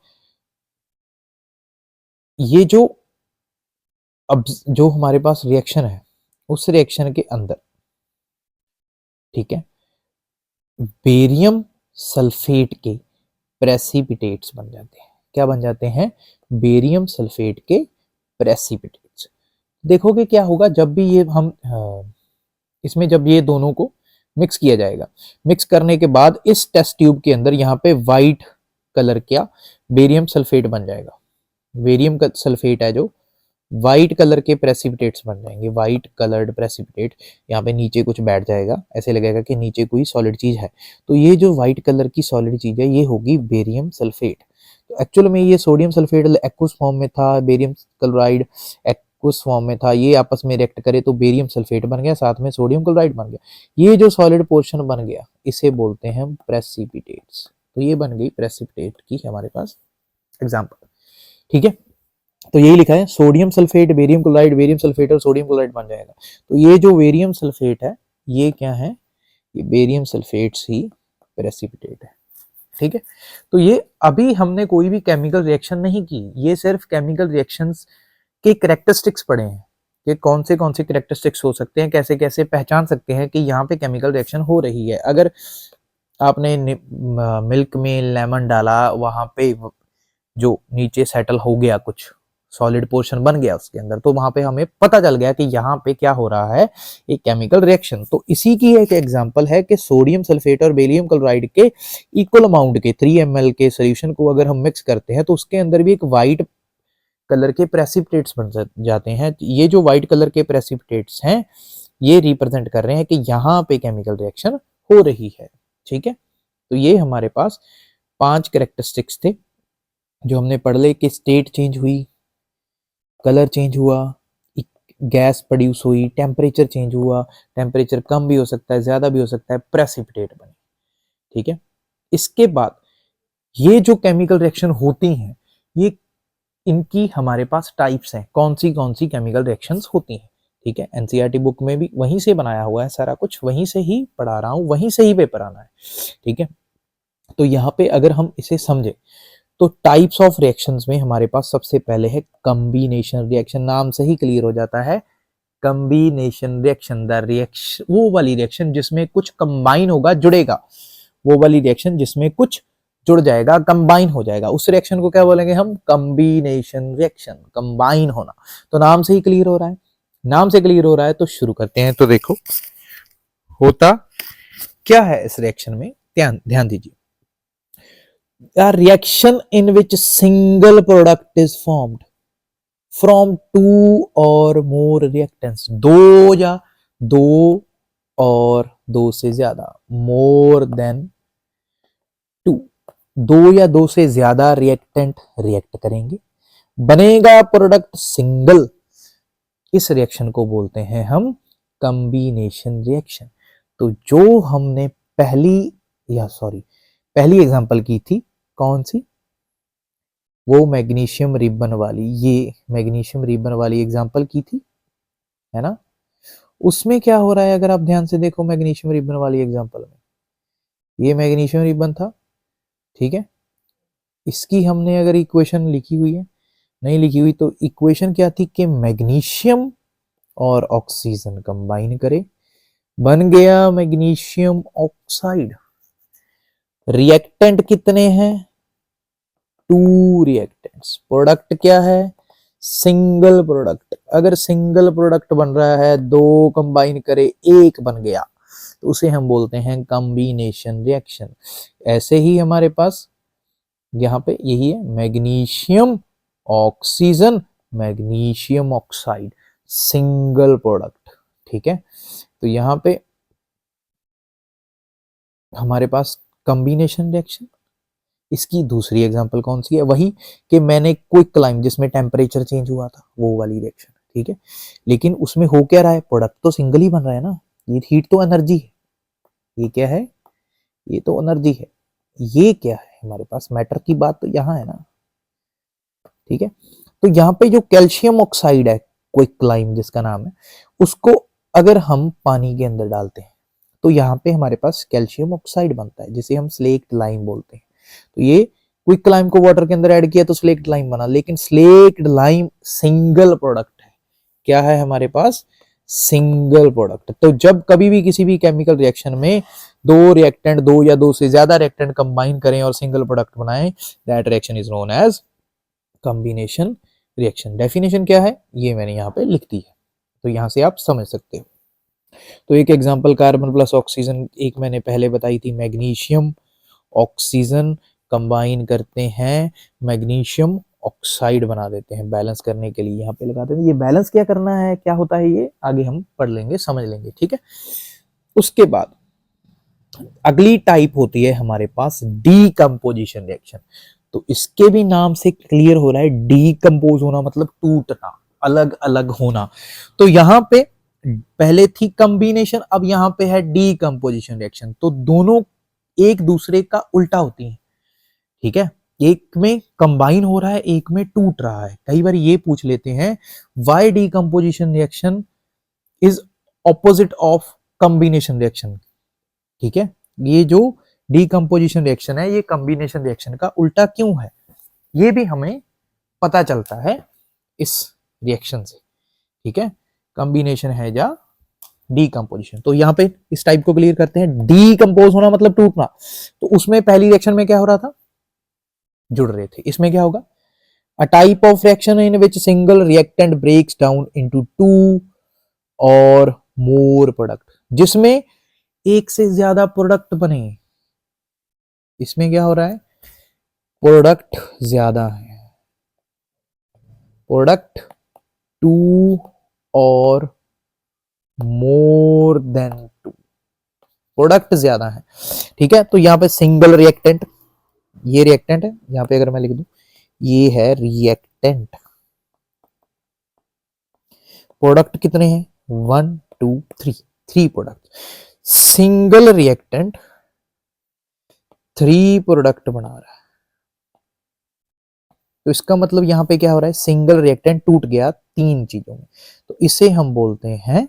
ये जो अब जो हमारे पास रिएक्शन है उस रिएक्शन के अंदर, ठीक है, बेरियम सल्फेट के प्रेसिपिटेट्स बन जाते हैं। क्या बन जाते हैं? बेरियम सल्फेट के प्रेसिपिटेट्स। देखोगे क्या होगा जब भी ये हम इसमें जब ये दोनों को मिक्स किया जाएगा, मिक्स करने के बाद इस टेस्ट ट्यूब के अंदर यहाँ पे व्हाइट कलर क्या बेरियम सल्फेट बन जाएगा। बेरियम का सल्फेट है जो व्हाइट कलर के प्रेसिपिटेट्स बन जाएंगे, व्हाइट कलर्ड प्रेसिपिटेट। यहाँ पे नीचे कुछ बैठ जाएगा, ऐसे लगेगा कि नीचे कोई सॉलिड चीज है। तो ये जो व्हाइट कलर की सॉलिड चीज है ये होगी बेरियम सल्फेट। तो एक्चुअल में ये सोडियम सल्फेट एक्वस फॉर्म में था, बेरियम क्लोराइड एक्वस फॉर्म में था, ये आपस में रिएक्ट करे तो बेरियम सल्फेट बन गया, साथ में सोडियम क्लोराइड बन गया। ये जो सॉलिड पोर्शन बन गया इसे बोलते हैं हम प्रेसिपिटेट्स। तो ये बन गई प्रेसिपिटेट की हमारे पास एग्जाम्पल। ठीक है, तो यही लिखा है सोडियम सल्फेट, बेरियम सल्फेट और सोडियम क्लोराइड बन जाएगा। तो ये जो बेरियम सल्फेट है ये क्या है? ये बेरियम सल्फेट्स ही प्रेसिपिटेट है। ठीक है, तो ये अभी हमने कोई भी केमिकल रिएक्शन नहीं की, ये सिर्फ केमिकल रिएक्शंस के कैरेक्टरिस्टिक्स पढ़े हैं कि कौन से कैरेक्टरिस्टिक्स हो सकते हैं, कैसे कैसे पहचान सकते हैं कि यहाँ पे केमिकल रिएक्शन हो रही है। अगर आपने मिल्क में लेमन डाला, वहां पे जो नीचे सेटल हो गया, कुछ सॉलिड पोर्शन बन गया उसके अंदर, तो वहां पे हमें पता चल गया कि यहाँ पे क्या हो रहा है, एक केमिकल रिएक्शन। तो इसी की एक एग्जांपल है कि सोडियम सल्फेट और बेरियम क्लोराइड के इक्वल अमाउंट के 3 ml के सोल्यूशन को अगर हम मिक्स करते हैं तो उसके अंदर भी एक व्हाइट कलर के प्रेसिपिटेट्स बन जाते हैं। ये जो व्हाइट कलर के प्रेसिपिटेट्स हैं ये रिप्रेजेंट कर रहे हैं कि यहाँ पे केमिकल रिएक्शन हो रही है। ठीक है, तो ये हमारे पास 5 कैरेक्टरिस्टिक्स थे जो हमने पढ़ ले कि स्टेट चेंज हुई, कलर चेंज हुआ, गैस प्रोड्यूस हुई, टेम्परेचर चेंज हुआ, टेम्परेचर कम भी हो सकता है, ज्यादा भी हो सकता है, प्रेसिपिटेट बने। ठीक है, इसके बाद ये जो केमिकल रिएक्शन होती हैं ये इनकी हमारे पास टाइप्स हैं, कौन सी केमिकल रिएक्शंस होती हैं। ठीक है, एनसीईआरटी बुक में भी वहीं से बनाया हुआ है सारा कुछ, वहीं से ही पढ़ा रहा हूं, वहीं से ही पेपर आना है। ठीक है, तो यहाँ पे अगर हम इसे समझे तो टाइप्स ऑफ रिएक्शंस में हमारे पास सबसे पहले है कॉम्बिनेशन रिएक्शन। नाम से ही क्लियर हो जाता है, कॉम्बिनेशन रिएक्शन, द रिएक्शन वो वाली रिएक्शन जिसमें कुछ कंबाइन होगा, जुड़ेगा, वो वाली रिएक्शन जिसमें कुछ जुड़ जाएगा, कंबाइन हो जाएगा, उस रिएक्शन को क्या बोलेंगे हम? कॉम्बिनेशन रिएक्शन, कंबाइन होना। तो नाम से ही क्लियर हो रहा है, नाम से क्लियर हो रहा है तो शुरू करते हैं। तो देखो होता क्या है इस रिएक्शन में, ध्यान दीजिए। A reaction in which single product is formed from 2 or more reactants, दो और दो से ज्यादा, more than 2, दो या दो से ज्यादा रिएक्टेंट रिएक्ट करेंगे, बनेगा प्रोडक्ट सिंगल। इस रिएक्शन को बोलते हैं हम कॉम्बिनेशन रिएक्शन। तो जो हमने पहली एग्जांपल की थी, कौन सी? वो मैग्नीशियम रिबन वाली, ये मैग्नीशियम रिबन वाली एग्जांपल की थी, है ना। उसमें क्या हो रहा है अगर आप ध्यान से देखो, मैग्नीशियम रिबन वाली एग्जांपल में ये मैग्नीशियम रिबन था। ठीक है, इसकी हमने अगर इक्वेशन लिखी हुई है, नहीं लिखी हुई, तो इक्वेशन क्या थी कि मैग्नीशियम और ऑक्सीजन कंबाइन करे, बन गया मैग्नीशियम ऑक्साइड। रिएक्टेंट कितने हैं? 2 रिएक्टेंट्स। प्रोडक्ट क्या है? Single product. अगर सिंगल प्रोडक्ट बन रहा है, दो कंबाइन करे एक बन गया, तो उसे हम बोलते हैं कॉम्बिनेशन रिएक्शन। ऐसे ही हमारे पास यहाँ पे यही है, magnesium oxygen, magnesium oxide, single product. ठीक है, तो यहाँ पे हमारे पास कॉम्बिनेशन रिएक्शन। इसकी दूसरी एग्जांपल कौन सी है? वही कि मैंने क्विक क्लाइम जिसमें टेम्परेचर चेंज हुआ था, वो वाली रिएक्शन। ठीक है, लेकिन उसमें हो क्या रहा है? प्रोडक्ट तो सिंगल ही बन रहा है ना, ये हीट तो एनर्जी है, ये क्या है? ये तो एनर्जी है। ये क्या है हमारे पास? मैटर की बात तो यहाँ है ना। ठीक है, तो यहाँ पे जो कैल्शियम ऑक्साइड है, क्विक क्लाइम जिसका नाम है, उसको अगर हम पानी के अंदर डालते हैं तो यहाँ पे हमारे पास कैल्शियम ऑक्साइड बनता है, जिसे हम स्लेक्ट लाइम बोलते हैं। तो ये क्विक लाइम को वाटर के अंदर ऐड किया तो स्लेक्ट लाइम बना, लेकिन स्लेक्ट लाइम सिंगल प्रोडक्ट है। क्या है हमारे पास? Single product. तो जब कभी भी किसी भी केमिकल रिएक्शन में दो रिएक्टेंट, दो या दो से ज्यादा रिएक्टेंट कंबाइन करें और सिंगल प्रोडक्ट बनाएं, that reaction is known as combination reaction. Definition क्या है ये मैंने यहाँ पे लिख दी है, तो यहाँ से आप समझ सकते हो। तो एक एग्जांपल कार्बन प्लस ऑक्सीजन, एक मैंने पहले बताई थी, मैग्नीशियम ऑक्सीजन कंबाइन करते हैं, मैग्नीशियम ऑक्साइड बना देते हैं, बैलेंस करने के लिए यहाँ पे लगाते हैं। ये बैलेंस क्या करना है, क्या होता है, ये आगे हम पढ़ लेंगे, समझ लेंगे, ठीक है। उसके बाद अगली टाइप होती है हमारे पास डीकंपोजिशन रिएक्शन। तो इसके भी नाम से क्लियर हो रहा है, डीकंपोज होना मतलब टूटना, अलग अलग होना। तो यहाँ पे पहले थी कॉम्बिनेशन, अब यहाँ पे है डीकंपोजिशन रिएक्शन। तो दोनों एक दूसरे का उल्टा होती हैं, ठीक है। एक में कंबाइन हो रहा है, एक में टूट रहा है। कई बार ये पूछ लेते हैं why decomposition reaction is opposite of combination reaction, ठीक है। ये जो डीकंपोजिशन रिएक्शन है ये कॉम्बिनेशन रिएक्शन का उल्टा क्यों है, ये भी हमें पता चलता है इस रिएक्शन से, ठीक है। कॉम्बिनेशन है या डीकंपोजिशन। तो यहाँ पे इस टाइप को क्लियर करते हैं, डीकंपोज होना मतलब टूटना। तो उसमें पहली रिएक्शन में क्या हो रहा था, जुड़ रहे थे। इसमें क्या होगा, a type of reaction in which single reactant breaks down into two और मोर प्रोडक्ट, जिसमें एक से ज्यादा प्रोडक्ट बने। इसमें क्या हो रहा है, प्रोडक्ट ज्यादा है, प्रोडक्ट टू और मोर देन टू, प्रोडक्ट ज्यादा है, ठीक है। तो यहाँ पे सिंगल रिएक्टेंट, ये रिएक्टेंट है, यहाँ पे अगर मैं लिख दूं ये है रिएक्टेंट, प्रोडक्ट कितने हैं, 1 2 3, 3 प्रोडक्ट, सिंगल रिएक्टेंट 3 प्रोडक्ट बना रहा है। तो इसका मतलब यहां पे क्या हो रहा है, सिंगल रिएक्टेंट टूट गया 3 चीजों में। तो इसे हम बोलते हैं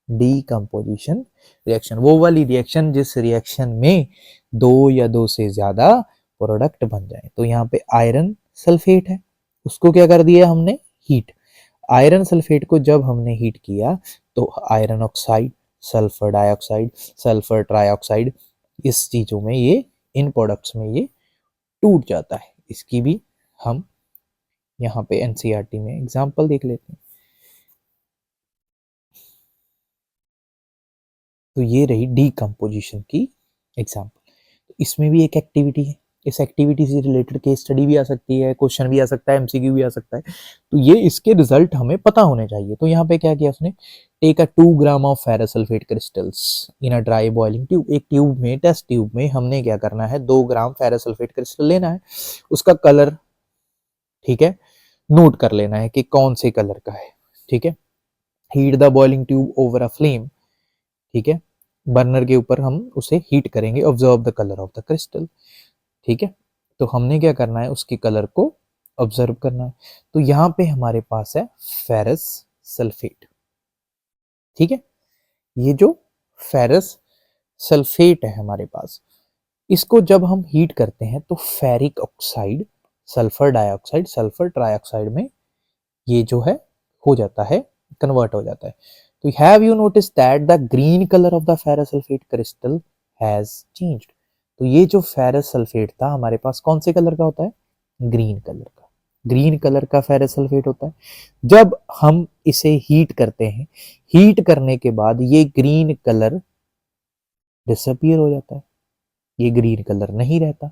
डीकंपोजिशन रिएक्शन, वो वाली रिएक्शन जिस रिएक्शन में 2 या 2 से ज्यादा प्रोडक्ट बन जाए। तो यहाँ पे आयरन सल्फेट है, उसको क्या कर दिया हमने, हीट। आयरन सल्फेट को जब हमने हीट किया तो iron oxide, sulphur dioxide, sulphur trioxide, इस चीजों में ये, इन प्रोडक्ट्स में ये टूट जाता है। इसकी भी हम यहाँ पे एनसीईआरटी में एग्जाम्पल देख लेते हैं। तो ये रही डीकंपोजिशन की एग्जाम्पल। तो इसमें भी एक एक्टिविटी है, इस एक्टिविटी से रिलेटेड केस स्टडी भी आ सकती है, क्वेश्चन भी आ सकता है, एमसीक्यू भी आ सकता है। तो ये इसके रिजल्ट हमें पता होने चाहिए। तो यहाँ पे क्या किया उसने, take a 2 gram of ferrous sulphate crystals in a dry boiling tube. एक ट्यूब में, टेस्ट ट्यूब में हमने क्या करना है, 2 ग्राम फेरस सल्फेट क्रिस्टल लेना है, उसका कलर, ठीक है, नोट कर लेना है कि कौन से कलर का है, ठीक है। Heat the boiling tube over a flame, ठीक है, बर्नर के ऊपर हम उसे हीट करेंगे, observe the colour of the crystal, ठीक है। तो हमने क्या करना है, उसके कलर को ऑब्जर्व करना है। तो यहाँ पे हमारे पास है फेरस सल्फेट, ठीक है। ये जो फेरस सल्फेट है हमारे पास, इसको जब हम हीट करते हैं तो ferric oxide, sulphur dioxide, sulphur trioxide में ये जो है हो जाता है, कन्वर्ट हो जाता है। तो have you notice that the green colour of the ferrous sulphate crystal has changed. तो ये जो फेरस सल्फेट था हमारे पास कौन से कलर का होता है, ग्रीन कलर का, ग्रीन कलर का फेरस सल्फेट होता है। जब हम इसे हीट करते हैं, हीट करने के बाद ये ग्रीन कलर डिसअपियर हो जाता है, ये ग्रीन कलर नहीं रहता।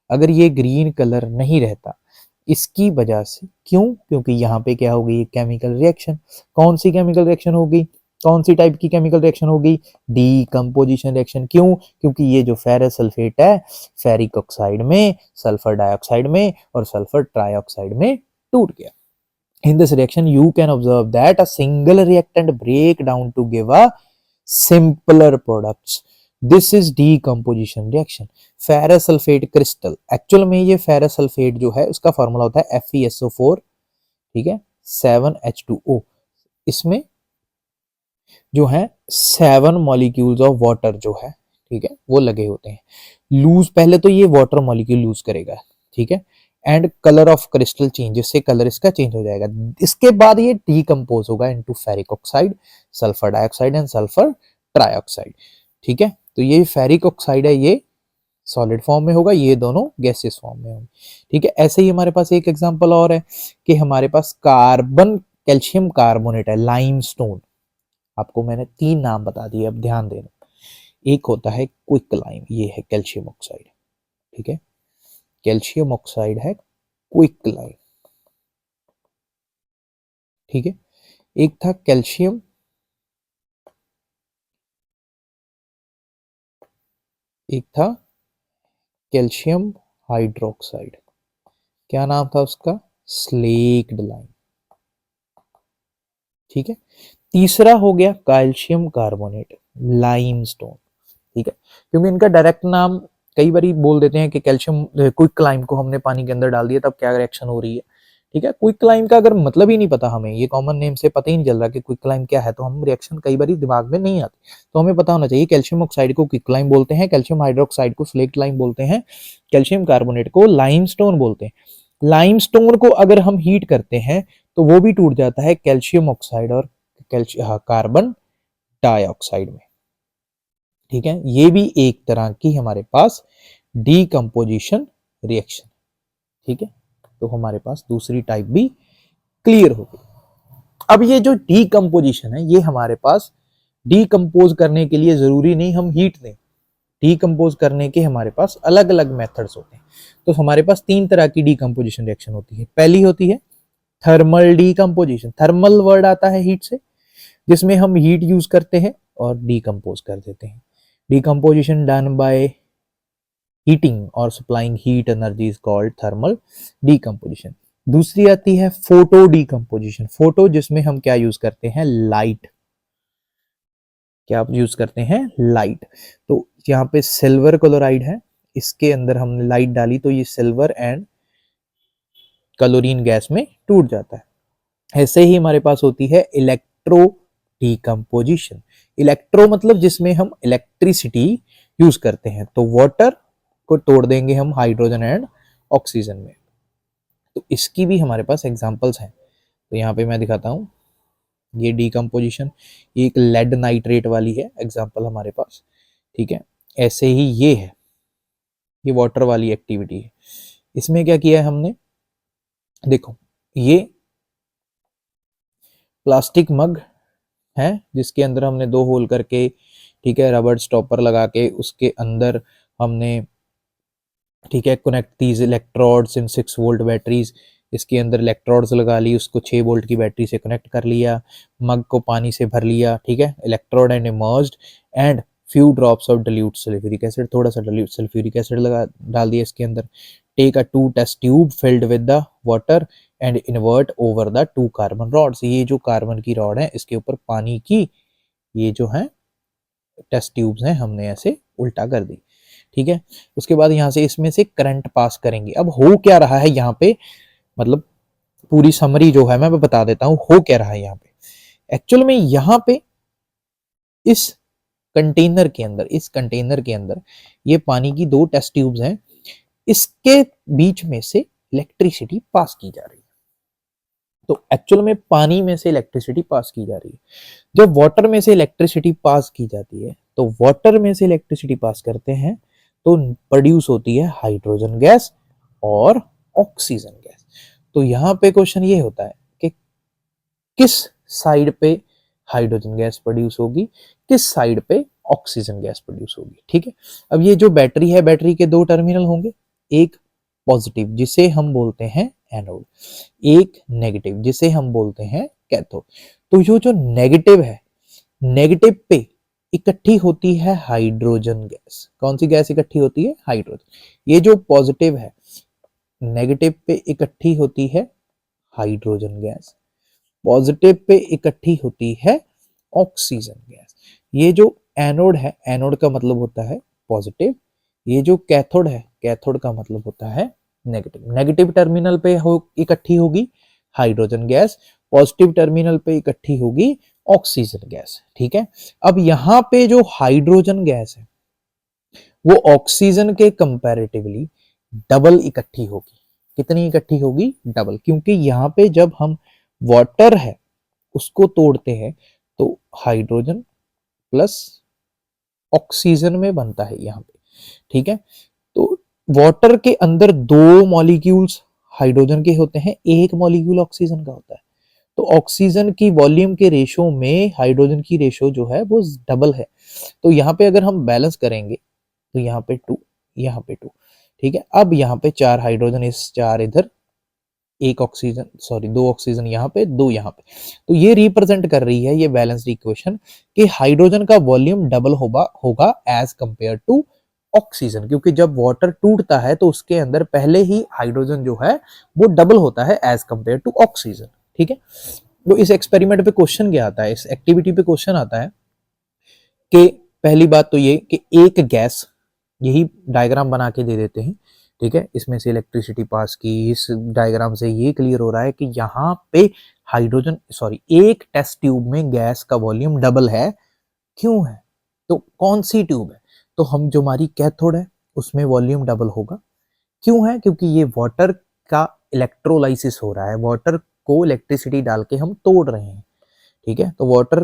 अगर ये ग्रीन कलर नहीं रहता, इसकी वजह से, क्यों, क्योंकि यहाँ पे क्या होगी, केमिकल रिएक्शन। कौन सी केमिकल रिएक्शन होगी, कौन सी टाइप की केमिकल रिएक्शन होगी, डीकंपोजिशन रिएक्शन। क्यों, क्योंकि ये जो फेरस सल्फेट है फेरिक ऑक्साइड में, सल्फर डाइऑक्साइड में और सल्फर ट्राइऑक्साइड में टूट गया। In this reaction, you can observe that a single reactant break down to give a simpler products. This is decomposition reaction. Ferrous sulphate crystal, actual में ये ferrous sulphate जो है उसका फॉर्मूला होता है FeSO4, ठीक है, 7H2O। इसमें जो है 7 मॉलिक्यूल्स ऑफ वाटर जो है, ठीक है, वो लगे होते हैं। लूज, पहले तो ये वाटर मॉलिक्यूल लूज करेगा, ठीक है, and colour of crystal change, इससे कलर इसका चेंज हो जाएगा। इसके बाद ये डीकंपोज होगा into ferric oxide, sulphur dioxide and sulphur trioxide, ठीक है। तो ये फेरिक ऑक्साइड है, ये सॉलिड फॉर्म में होगा, ये दोनों गैसियस फॉर्म में होंगे। ठीक है, ऐसे ही हमारे पास एक एग्जांपल और है कि हमारे पास कार्बन कैल्शियम कार्बोनेट है, लाइमस्टोन। आपको मैंने 3 नाम बता दिए, अब ध्यान देना। एक होता है क्विक लाइम, ये है कैल्शियम ऑक्साइड। ठीक है, कैल्शियम ऑक्साइड है क्विक लाइम। ठीक है, एक था कैल्शियम, एक था कैल्शियम हाइड्रोक्साइड। क्या नाम था उसका? Slaked lime. ठीक है, तीसरा हो गया कैल्शियम कार्बोनेट, लाइमस्टोन। ठीक है, क्योंकि इनका डायरेक्ट नाम कई बार बोल देते हैं कि कैल्शियम क्विक लाइम को हमने पानी के अंदर डाल दिया तब क्या रिएक्शन हो रही है। ठीक है, क्विक लाइम का अगर मतलब ही नहीं पता हमें, ये कॉमन नेम से पता ही नहीं चल रहा कि क्विक लाइम क्या है, तो हम रिएक्शन कई बार दिमाग में नहीं आती। तो हमें पता होना चाहिए कैल्शियम ऑक्साइड को क्विक लाइम बोलते हैं, कैल्शियम हाइड्रोक्साइड को स्लेक्ट लाइम बोलते हैं, कैल्शियम कार्बोनेट को लाइमस्टोन बोलते हैं। लाइमस्टोन को अगर हम हीट करते हैं तो वो भी टूट जाता है कैल्शियम ऑक्साइड और कार्बन डाइऑक्साइड में। ठीक है, ये भी एक तरह की हमारे पास डीकंपोजिशन रिएक्शन। ठीक है, तो हमारे पास दूसरी टाइप भी क्लियर हो गई। अब ये जो डीकंपोजिशन है, ये हमारे पास डीकंपोज करने के लिए जरूरी नहीं हम हीट दें, डीकंपोज करने के हमारे पास अलग अलग मेथड्स होते हैं। तो हमारे पास 3 तरह की डीकंपोजिशन रिएक्शन होती है। पहली होती है थर्मल डीकंपोजिशन। थर्मल वर्ड आता है हीट से, जिसमें हम हीट यूज करते हैं और डीकंपोज कर देते हैं। डीकंपोजिशन डन बाय हीटिंग और supplying heat energy is called thermal decomposition. दूसरी आती है फोटो डीकंपोजिशन। फोटो जिसमें हम क्या यूज करते हैं? लाइट। क्या यूज करते हैं? लाइट। तो यहाँ पे सिल्वर क्लोराइड है, इसके अंदर हमने लाइट डाली तो ये सिल्वर एंड क्लोरीन गैस में टूट जाता है। ऐसे ही हमारे पास होती है इलेक्ट्रो डीकंपोजिशन। इलेक्ट्रो मतलब जिसमें हम इलेक्ट्रिसिटी यूज करते हैं। तो वाटर को तोड़ देंगे हम हाइड्रोजन एंड ऑक्सीजन में। तो इसकी भी हमारे पास एग्जांपल्स हैं। तो यहाँ पे मैं दिखाता हूँ, ये डीकंपोजिशन, ये एक लेड नाइट्रेट वाली है एग्जांपल हमारे पास। ठीक है, ऐसे ही ये है, ये वाटर वाली एक्टिविटी है। इसमें क्या किया है हमने? देखो, ये प्लास्टिक मग है जिसके अंदर हमने 2 होल करके, ठीक है, रबर स्टॉपर लगा के उसके अंदर हमने, ठीक है, connect these electrodes in 6 volt batteries. इसके अंदर इलेक्ट्रोड्स लगा ली, उसको 6 वोल्ट की बैटरी से कनेक्ट कर लिया, मग को पानी से भर लिया। ठीक है, electrode and emerged and few drops of dilute sulphuric acid, थोड़ा सा डिल्यूट सल्फ्यूरिक एसिड लगा डाल दिया इसके अंदर। Take a 2 test tube filled with the water and invert over the 2 carbon rods. ये जो कार्बन की रॉड है इसके ऊपर पानी की ये जो है टेस्ट ट्यूब्स हैं हमने ऐसे उल्टा कर दी। ठीक है, उसके बाद यहाँ से इसमें से करंट पास करेंगे। अब हो क्या रहा है यहाँ पे, मतलब पूरी समरी जो है मैं बता देता हूँ हो क्या रहा है यहाँ पे। एक्चुअल में यहाँ पे इस कंटेनर के अंदर, इस कंटेनर के अंदर ये पानी की 2 टेस्ट ट्यूब्स हैं, इसके बीच में से इलेक्ट्रिसिटी पास की जा रही है। तो एक्चुअल में पानी में से इलेक्ट्रिसिटी पास की जा रही है। जब वाटर में से इलेक्ट्रिसिटी पास की जाती है तो वाटर में से इलेक्ट्रिसिटी पास करते हैं तो प्रोड्यूस होती है हाइड्रोजन गैस और ऑक्सीजन गैस। तो यहाँ पे क्वेश्चन ये होता है कि किस साइड पे हाइड्रोजन गैस प्रोड्यूस होगी, किस साइड पे ऑक्सीजन गैस प्रोड्यूस होगी। ठीक है, अब ये जो बैटरी है, बैटरी के 2 टर्मिनल होंगे, एक पॉजिटिव जिसे हम बोलते हैं एनोड, एक नेगेटिव जिसे हम बोलते हैं कैथोड। तो ये जो नेगेटिव है, नेगेटिव पे इकट्ठी होती है हाइड्रोजन गैस। कौन सी गैस इकट्ठी होती है? हाइड्रोजन। ये जो पॉजिटिव है, नेगेटिव पे इकट्ठी होती है हाइड्रोजन गैस, पॉजिटिव पे इकट्ठी होती है ऑक्सीजन गैस। ये जो एनोड है, एनोड का मतलब होता है पॉजिटिव, ये जो कैथोड है, कैथोड का मतलब होता है नेगेटिव। नेगेटिव टर्मिनल पे हो इकट्ठी होगी हाइड्रोजन गैस, पॉजिटिव टर्मिनल पे इकट्ठी होगी ऑक्सीजन गैस। ठीक है, अब यहां पे जो हाइड्रोजन गैस है वो ऑक्सीजन के कंपैरेटिवली डबल इकट्ठी होगी। कितनी इकट्ठी होगी? डबल। क्योंकि यहाँ पे जब हम वाटर है उसको तोड़ते हैं तो हाइड्रोजन प्लस ऑक्सीजन में बनता है यहाँ पे, ठीक है। तो वाटर के अंदर 2 मॉलिक्यूल्स हाइड्रोजन के होते हैं, 1 मॉलिक्यूल ऑक्सीजन का होता है। तो ऑक्सीजन की वॉल्यूम के रेशो में हाइड्रोजन की रेशो जो है वो डबल है। तो यहाँ पे अगर हम बैलेंस करेंगे तो यहाँ पे 2, यहाँ पे 2, ठीक है। अब यहाँ पे 4 हाइड्रोजन, इस 4 इधर, 1 ऑक्सीजन, सॉरी 2 ऑक्सीजन यहाँ पे, 2 यहाँ पे। तो ये रिप्रेजेंट कर रही है ये बैलेंस्ड इक्वेशन कि हाइड्रोजन का वॉल्यूम डबल होगा एज कंपेयर टू ऑक्सीजन, क्योंकि जब वाटर टूटता है तो उसके अंदर पहले ही हाइड्रोजन जो है वो डबल होता है एज कंपेयर टू ऑक्सीजन, ठीक है। तो इस एक्सपेरिमेंट पे क्वेश्चन क्या आता है, इस एक्टिविटी पे क्वेश्चन आता है कि पहली बात तो ये कि एक गैस, यही डायग्राम बना के दे देते हैं, ठीक है। इसमें से इलेक्ट्रिसिटी पास की, इस डायग्राम से ये क्लियर हो रहा है कि यहाँ पे हाइड्रोजन, सॉरी, एक टेस्ट ट्यूब में गैस का वॉल्यूम डबल है। क्यों है? तो कौन सी ट्यूब है? तो हम जो हमारी कैथोड है उसमें वॉल्यूम डबल होगा। क्यों है? क्योंकि ये वाटर का इलेक्ट्रोलाइसिस हो रहा है, वाटर को इलेक्ट्रिसिटी डाल के हम तोड़ रहे हैं, ठीक है। तो वाटर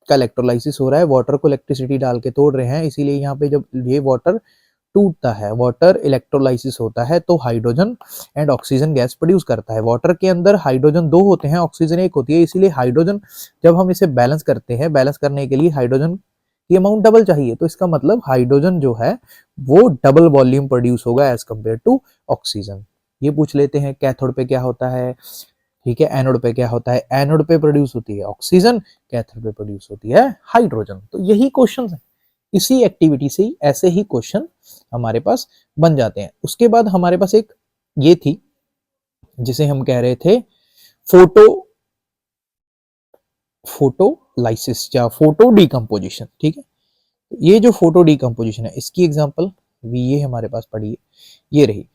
का इलेक्ट्रोलाइसिस हो रहा है, वाटर को इलेक्ट्रिसिटी डाल के तोड़ रहे हैं, इसीलिए यहाँ पे जब ये वाटर टूटता है, वाटर इलेक्ट्रोलाइसिस होता है, तो hydrogen and oxygen gas produce करता है। वाटर के अंदर हाइड्रोजन 2 होते हैं, ऑक्सीजन 1 होती है, इसीलिए हाइड्रोजन जब हम इसे बैलेंस करते हैं, बैलेंस करने के लिए हाइड्रोजन की अमाउंट डबल चाहिए। तो इसका मतलब हाइड्रोजन जो है वो डबल वॉल्यूम प्रोड्यूस होगा एज कंपेयर टू ऑक्सीजन। ये पूछ लेते हैं कैथोड पे क्या होता है, ठीक है। एनोड पे क्या होता है? एनोड पे प्रोड्यूस होती है ऑक्सीजन, कैथोड पे प्रोड्यूस होती है हाइड्रोजन। तो यही क्वेश्चन है, इसी एक्टिविटी से ही ऐसे ही क्वेश्चन हमारे पास बन जाते हैं। उसके बाद हमारे पास एक ये थी जिसे हम कह रहे थे फोटोलाइसिस या फोटो डिकम्पोजिशन, ठीक है। ये जो फोटो डिकम्पोजिशन है इसकी एग्जांपल भी ये हमारे पास पड़ी है, ये रही।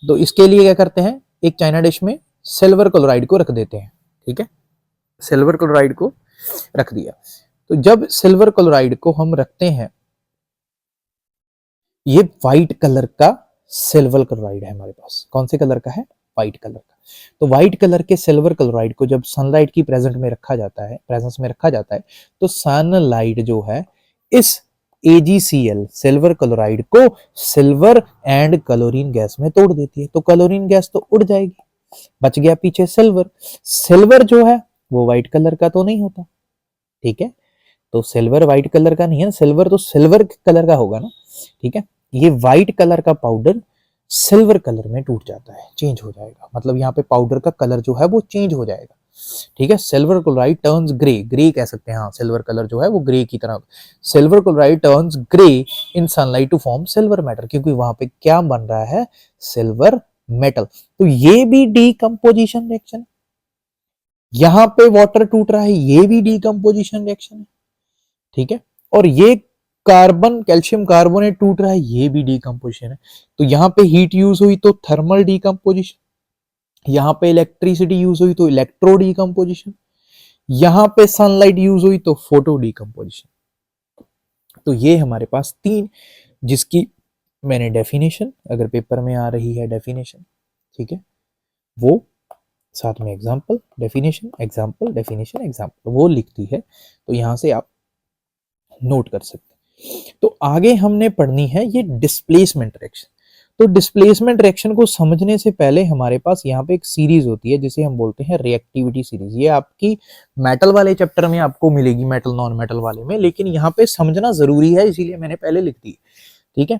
तो इसके लिए क्या करते हैं, एक चाइना डिश में सिल्वर क्लोराइड को रख देते हैं, ठीक है। सिल्वर क्लोराइड को रख दिया। तो जब सिल्वर क्लोराइड को हम रखते हैं, ये व्हाइट कलर का सिल्वर क्लोराइड है हमारे पास। कौन से कलर का है? व्हाइट कलर का। तो व्हाइट कलर के सिल्वर क्लोराइड को जब सनलाइट की प्रेजेंस में रखा जाता है, तो सनलाइट जो है इस AgCl सिल्वर क्लोराइड को सिल्वर एंड क्लोरीन गैस में तोड़ देती है। तो क्लोरीन गैस तो उड़ जाएगी, बच गया पीछे सिल्वर। सिल्वर जो है वो व्हाइट कलर का तो नहीं होता, ठीक है। तो सिल्वर व्हाइट कलर का नहीं है, सिल्वर तो सिल्वर कलर का होगा ना, ठीक है। ये व्हाइट कलर का पाउडर सिल्वर कलर में टूट जाता है, चेंज हो जाएगा। मतलब यहाँ पे पाउडर का कलर जो है वो चेंज हो जाएगा, ठीक है। Silver chloride turns grey, grey कह सकते हैं, हाँ, सिल्वर कलर जो है वो ग्रे की तरह। Silver chloride turns grey in sunlight to form silver metal, क्योंकि वहां पे क्या बन रहा है? Silver metal. तो ये भी डीकंपोजिशन रिएक्शन, यहां पे वाटर टूट रहा है, ये भी डीकंपोजिशन रिएक्शन है, ठीक है। और ये कार्बन, कैल्शियम कार्बोनेट टूट रहा है, ये भी डीकंपोजिशन है। तो यहाँ पे हीट यूज हुई तो थर्मल डीकंपोजिशन, यहाँ पे इलेक्ट्रिसिटी यूज हुई तो इलेक्ट्रो डीकंपोजिशन, यहाँ पे सनलाइट यूज हुई तो फोटो डीकंपोजिशन। तो ये हमारे पास 3, जिसकी मैंने डेफिनेशन, अगर पेपर में आ रही है डेफिनेशन, ठीक है, वो साथ में example, definition, example, definition, example वो लिखती है। तो यहां से आप नोट कर सकते हैं। तो आगे हमने पढ़नी है ये डिस्प्लेसमेंट रिएक्शन। तो डिस्प्लेसमेंट रिएक्शन को समझने से पहले हमारे पास यहाँ पे एक सीरीज होती है जिसे हम बोलते हैं रिएक्टिविटी सीरीज। ये आपकी मेटल वाले चैप्टर में आपको मिलेगी, मेटल नॉन मेटल वाले में, लेकिन यहाँ पे समझना जरूरी है, इसीलिए मैंने पहले लिख दी, ठीक है।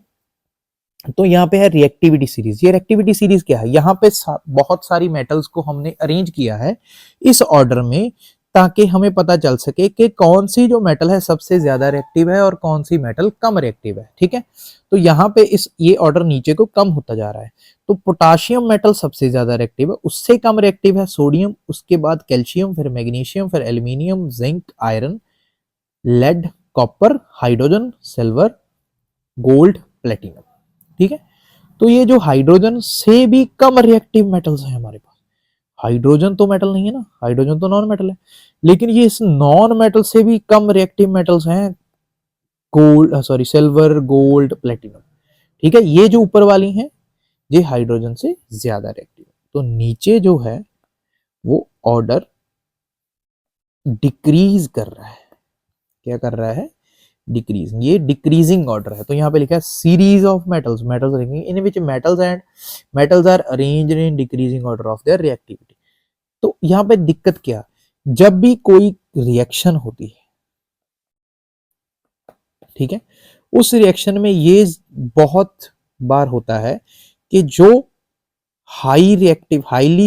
तो यहाँ पे है रिएक्टिविटी सीरीज। ये रिएक्टिविटी सीरीज क्या है? यहाँ पे बहुत सारी मेटल्स को हमने अरेंज किया है इस ऑर्डर में, ताकि हमें पता चल सके कि कौन सी जो मेटल है सबसे ज्यादा रिएक्टिव है और कौन सी मेटल कम रिएक्टिव है, ठीक है। तो यहाँ पे ये ऑर्डर नीचे को कम होता जा रहा है। तो पोटाशियम मेटल सबसे ज्यादा रिएक्टिव है, उससे कम रिएक्टिव है सोडियम, उसके बाद कैल्शियम, फिर मैग्नीशियम, फिर aluminium, zinc, iron, lead, copper, hydrogen, silver, gold, platinum, ठीक है। तो ये जो हाइड्रोजन से भी कम रिएक्टिव मेटल्स हैं हमारे पास, हाइड्रोजन तो मेटल नहीं है ना, हाइड्रोजन तो नॉन मेटल है, लेकिन ये इस नॉन मेटल से भी कम रिएक्टिव मेटल्स हैं, gold, sorry, silver, gold, platinum, ठीक है। ये जो ऊपर वाली हैं ये हाइड्रोजन से ज्यादा रिएक्टिव। तो नीचे जो है वो ऑर्डर डिक्रीज कर रहा है। क्या कर रहा है? डिक्रीजिंग, ये डिक्रीजिंग ऑर्डर है। तो यहाँ पे लिखा है सीरीज ऑफ मेटल्स, मेटल्स रहेंगे in which metals and metals are arranged in decreasing order of their reactivity. तो यहाँ पे दिक्कत क्या, जब भी कोई रिएक्शन होती है, ठीक है, उस रिएक्शन में ये बहुत बार होता है कि जो हाईली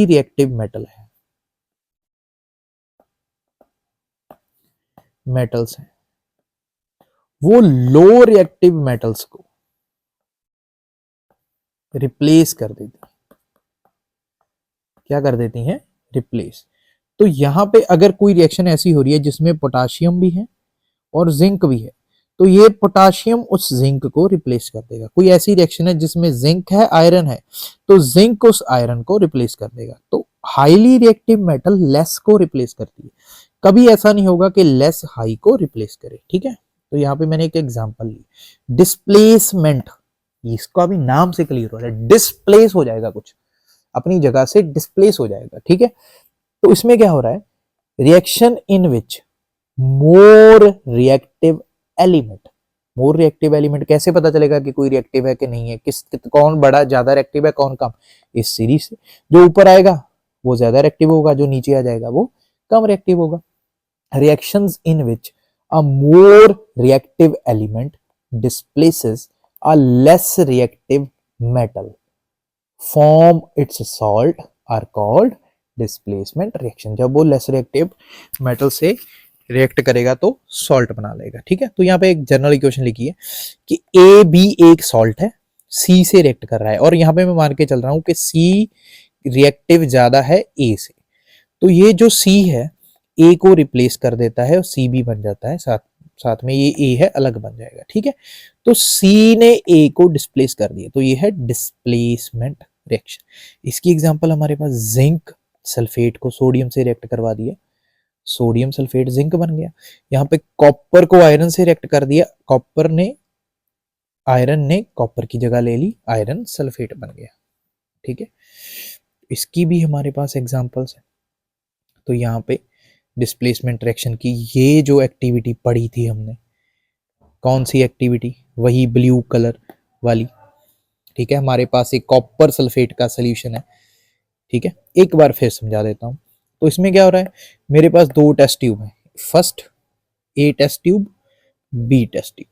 रिएक्टिव मेटल्स हैं वो लो रिएक्टिव मेटल्स को रिप्लेस कर देती है। क्या कर देती हैं? रिप्लेस। तो यहां पे अगर कोई रिएक्शन ऐसी हो रही है जिसमें पोटाशियम भी है और जिंक भी है, तो ये पोटाशियम उस जिंक को रिप्लेस कर देगा। कोई ऐसी रिएक्शन है जिसमें जिंक है, आयरन है, तो जिंक उस आयरन को रिप्लेस कर देगा। तो हाईली रिएक्टिव मेटल लेस को रिप्लेस करती है, कभी ऐसा नहीं होगा कि लेस हाई को रिप्लेस करे, ठीक है। तो यहाँ पे मैंने एक एग्जांपल ली, डिस्प्लेसमेंट, इसको अभी नाम से क्लियर हो रहा है, डिस्प्लेस हो जाएगा, कुछ अपनी जगह से डिस्प्लेस हो जाएगा, ठीक है। तो इसमें क्या हो रहा है, reaction in which more reactive element, more reactive element कैसे पता चलेगा कि कोई रिएक्टिव है कि नहीं है, कौन बड़ा ज्यादा रिएक्टिव है कौन कम, इस सीरीज से। जो ऊपर आएगा वो ज्यादा रिएक्टिव होगा, जो नीचे आ जाएगा वो कम रिएक्टिव होगा। Reactions in which a more reactive element displaces a less reactive metal form its salt are called displacement reaction. जब वो लेस रिएक्टिव मेटल से रिएक्ट करेगा तो सॉल्ट बना लेगा, ठीक है। तो यहाँ पे एक जनरल इक्वेशन लिखी है कि ए बी एक सॉल्ट है, सी से रिएक्ट कर रहा है, और यहाँ पे मैं मान के चल रहा हूं कि सी रिएक्टिव ज्यादा है ए से। तो ये जो सी है ए को रिप्लेस कर देता है और सी भी बन जाता है, साथ साथ में ये ए है अलग बन जाएगा, ठीक है। तो सी ने ए को डिस्प्लेस कर दिया, तो ये है डिस्प्लेसमेंट रिएक्शन। इसकी एग्जांपल हमारे पास जिंक सल्फेट को सोडियम से रिएक्ट करवा दिया, सोडियम सल्फेट जिंक बन गया। यहाँ पे कॉपर को आयरन से रिएक्ट कर दिया, आयरन ने कॉपर की जगह ले ली, आयरन सल्फेट बन गया, ठीक है। इसकी भी हमारे पास एग्जांपल्स है। तो यहाँ पे डिस्प्लेसमेंट रिएक्शन की ये जो एक्टिविटी पढ़ी थी हमने, कौन सी एक्टिविटी, वही ब्लू कलर वाली, ठीक है। हमारे पास एक कॉपर सल्फेट का सोल्यूशन है, ठीक है। एक बार फिर समझा देता हूं। तो इसमें क्या हो रहा है, मेरे पास दो टेस्ट ट्यूब है, first A test tube, B test tube,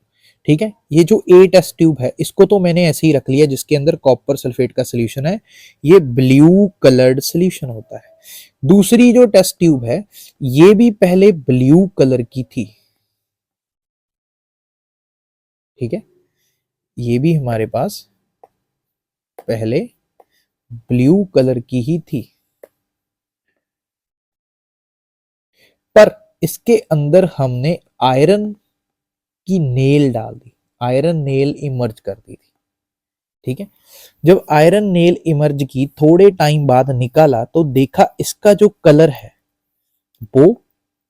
ठीक है। ये जो ए टेस्ट ट्यूब है इसको तो मैंने ऐसे ही रख लिया जिसके अंदर कॉपर सल्फेट का सोल्यूशन है, ये ब्लू कलर्ड सोल्यूशन होता है। दूसरी जो टेस्ट ट्यूब है ये भी पहले ब्लू कलर की थी, ठीक है। ये भी हमारे पास पहले ब्लू कलर की ही थी, पर इसके अंदर हमने आयरन की नेल डाल दी, आयरन नेल इमर्ज कर दी थी, ठीक है। जब आयरन नेल इमर्ज की थोड़े टाइम बाद निकाला तो देखा इसका जो कलर है वो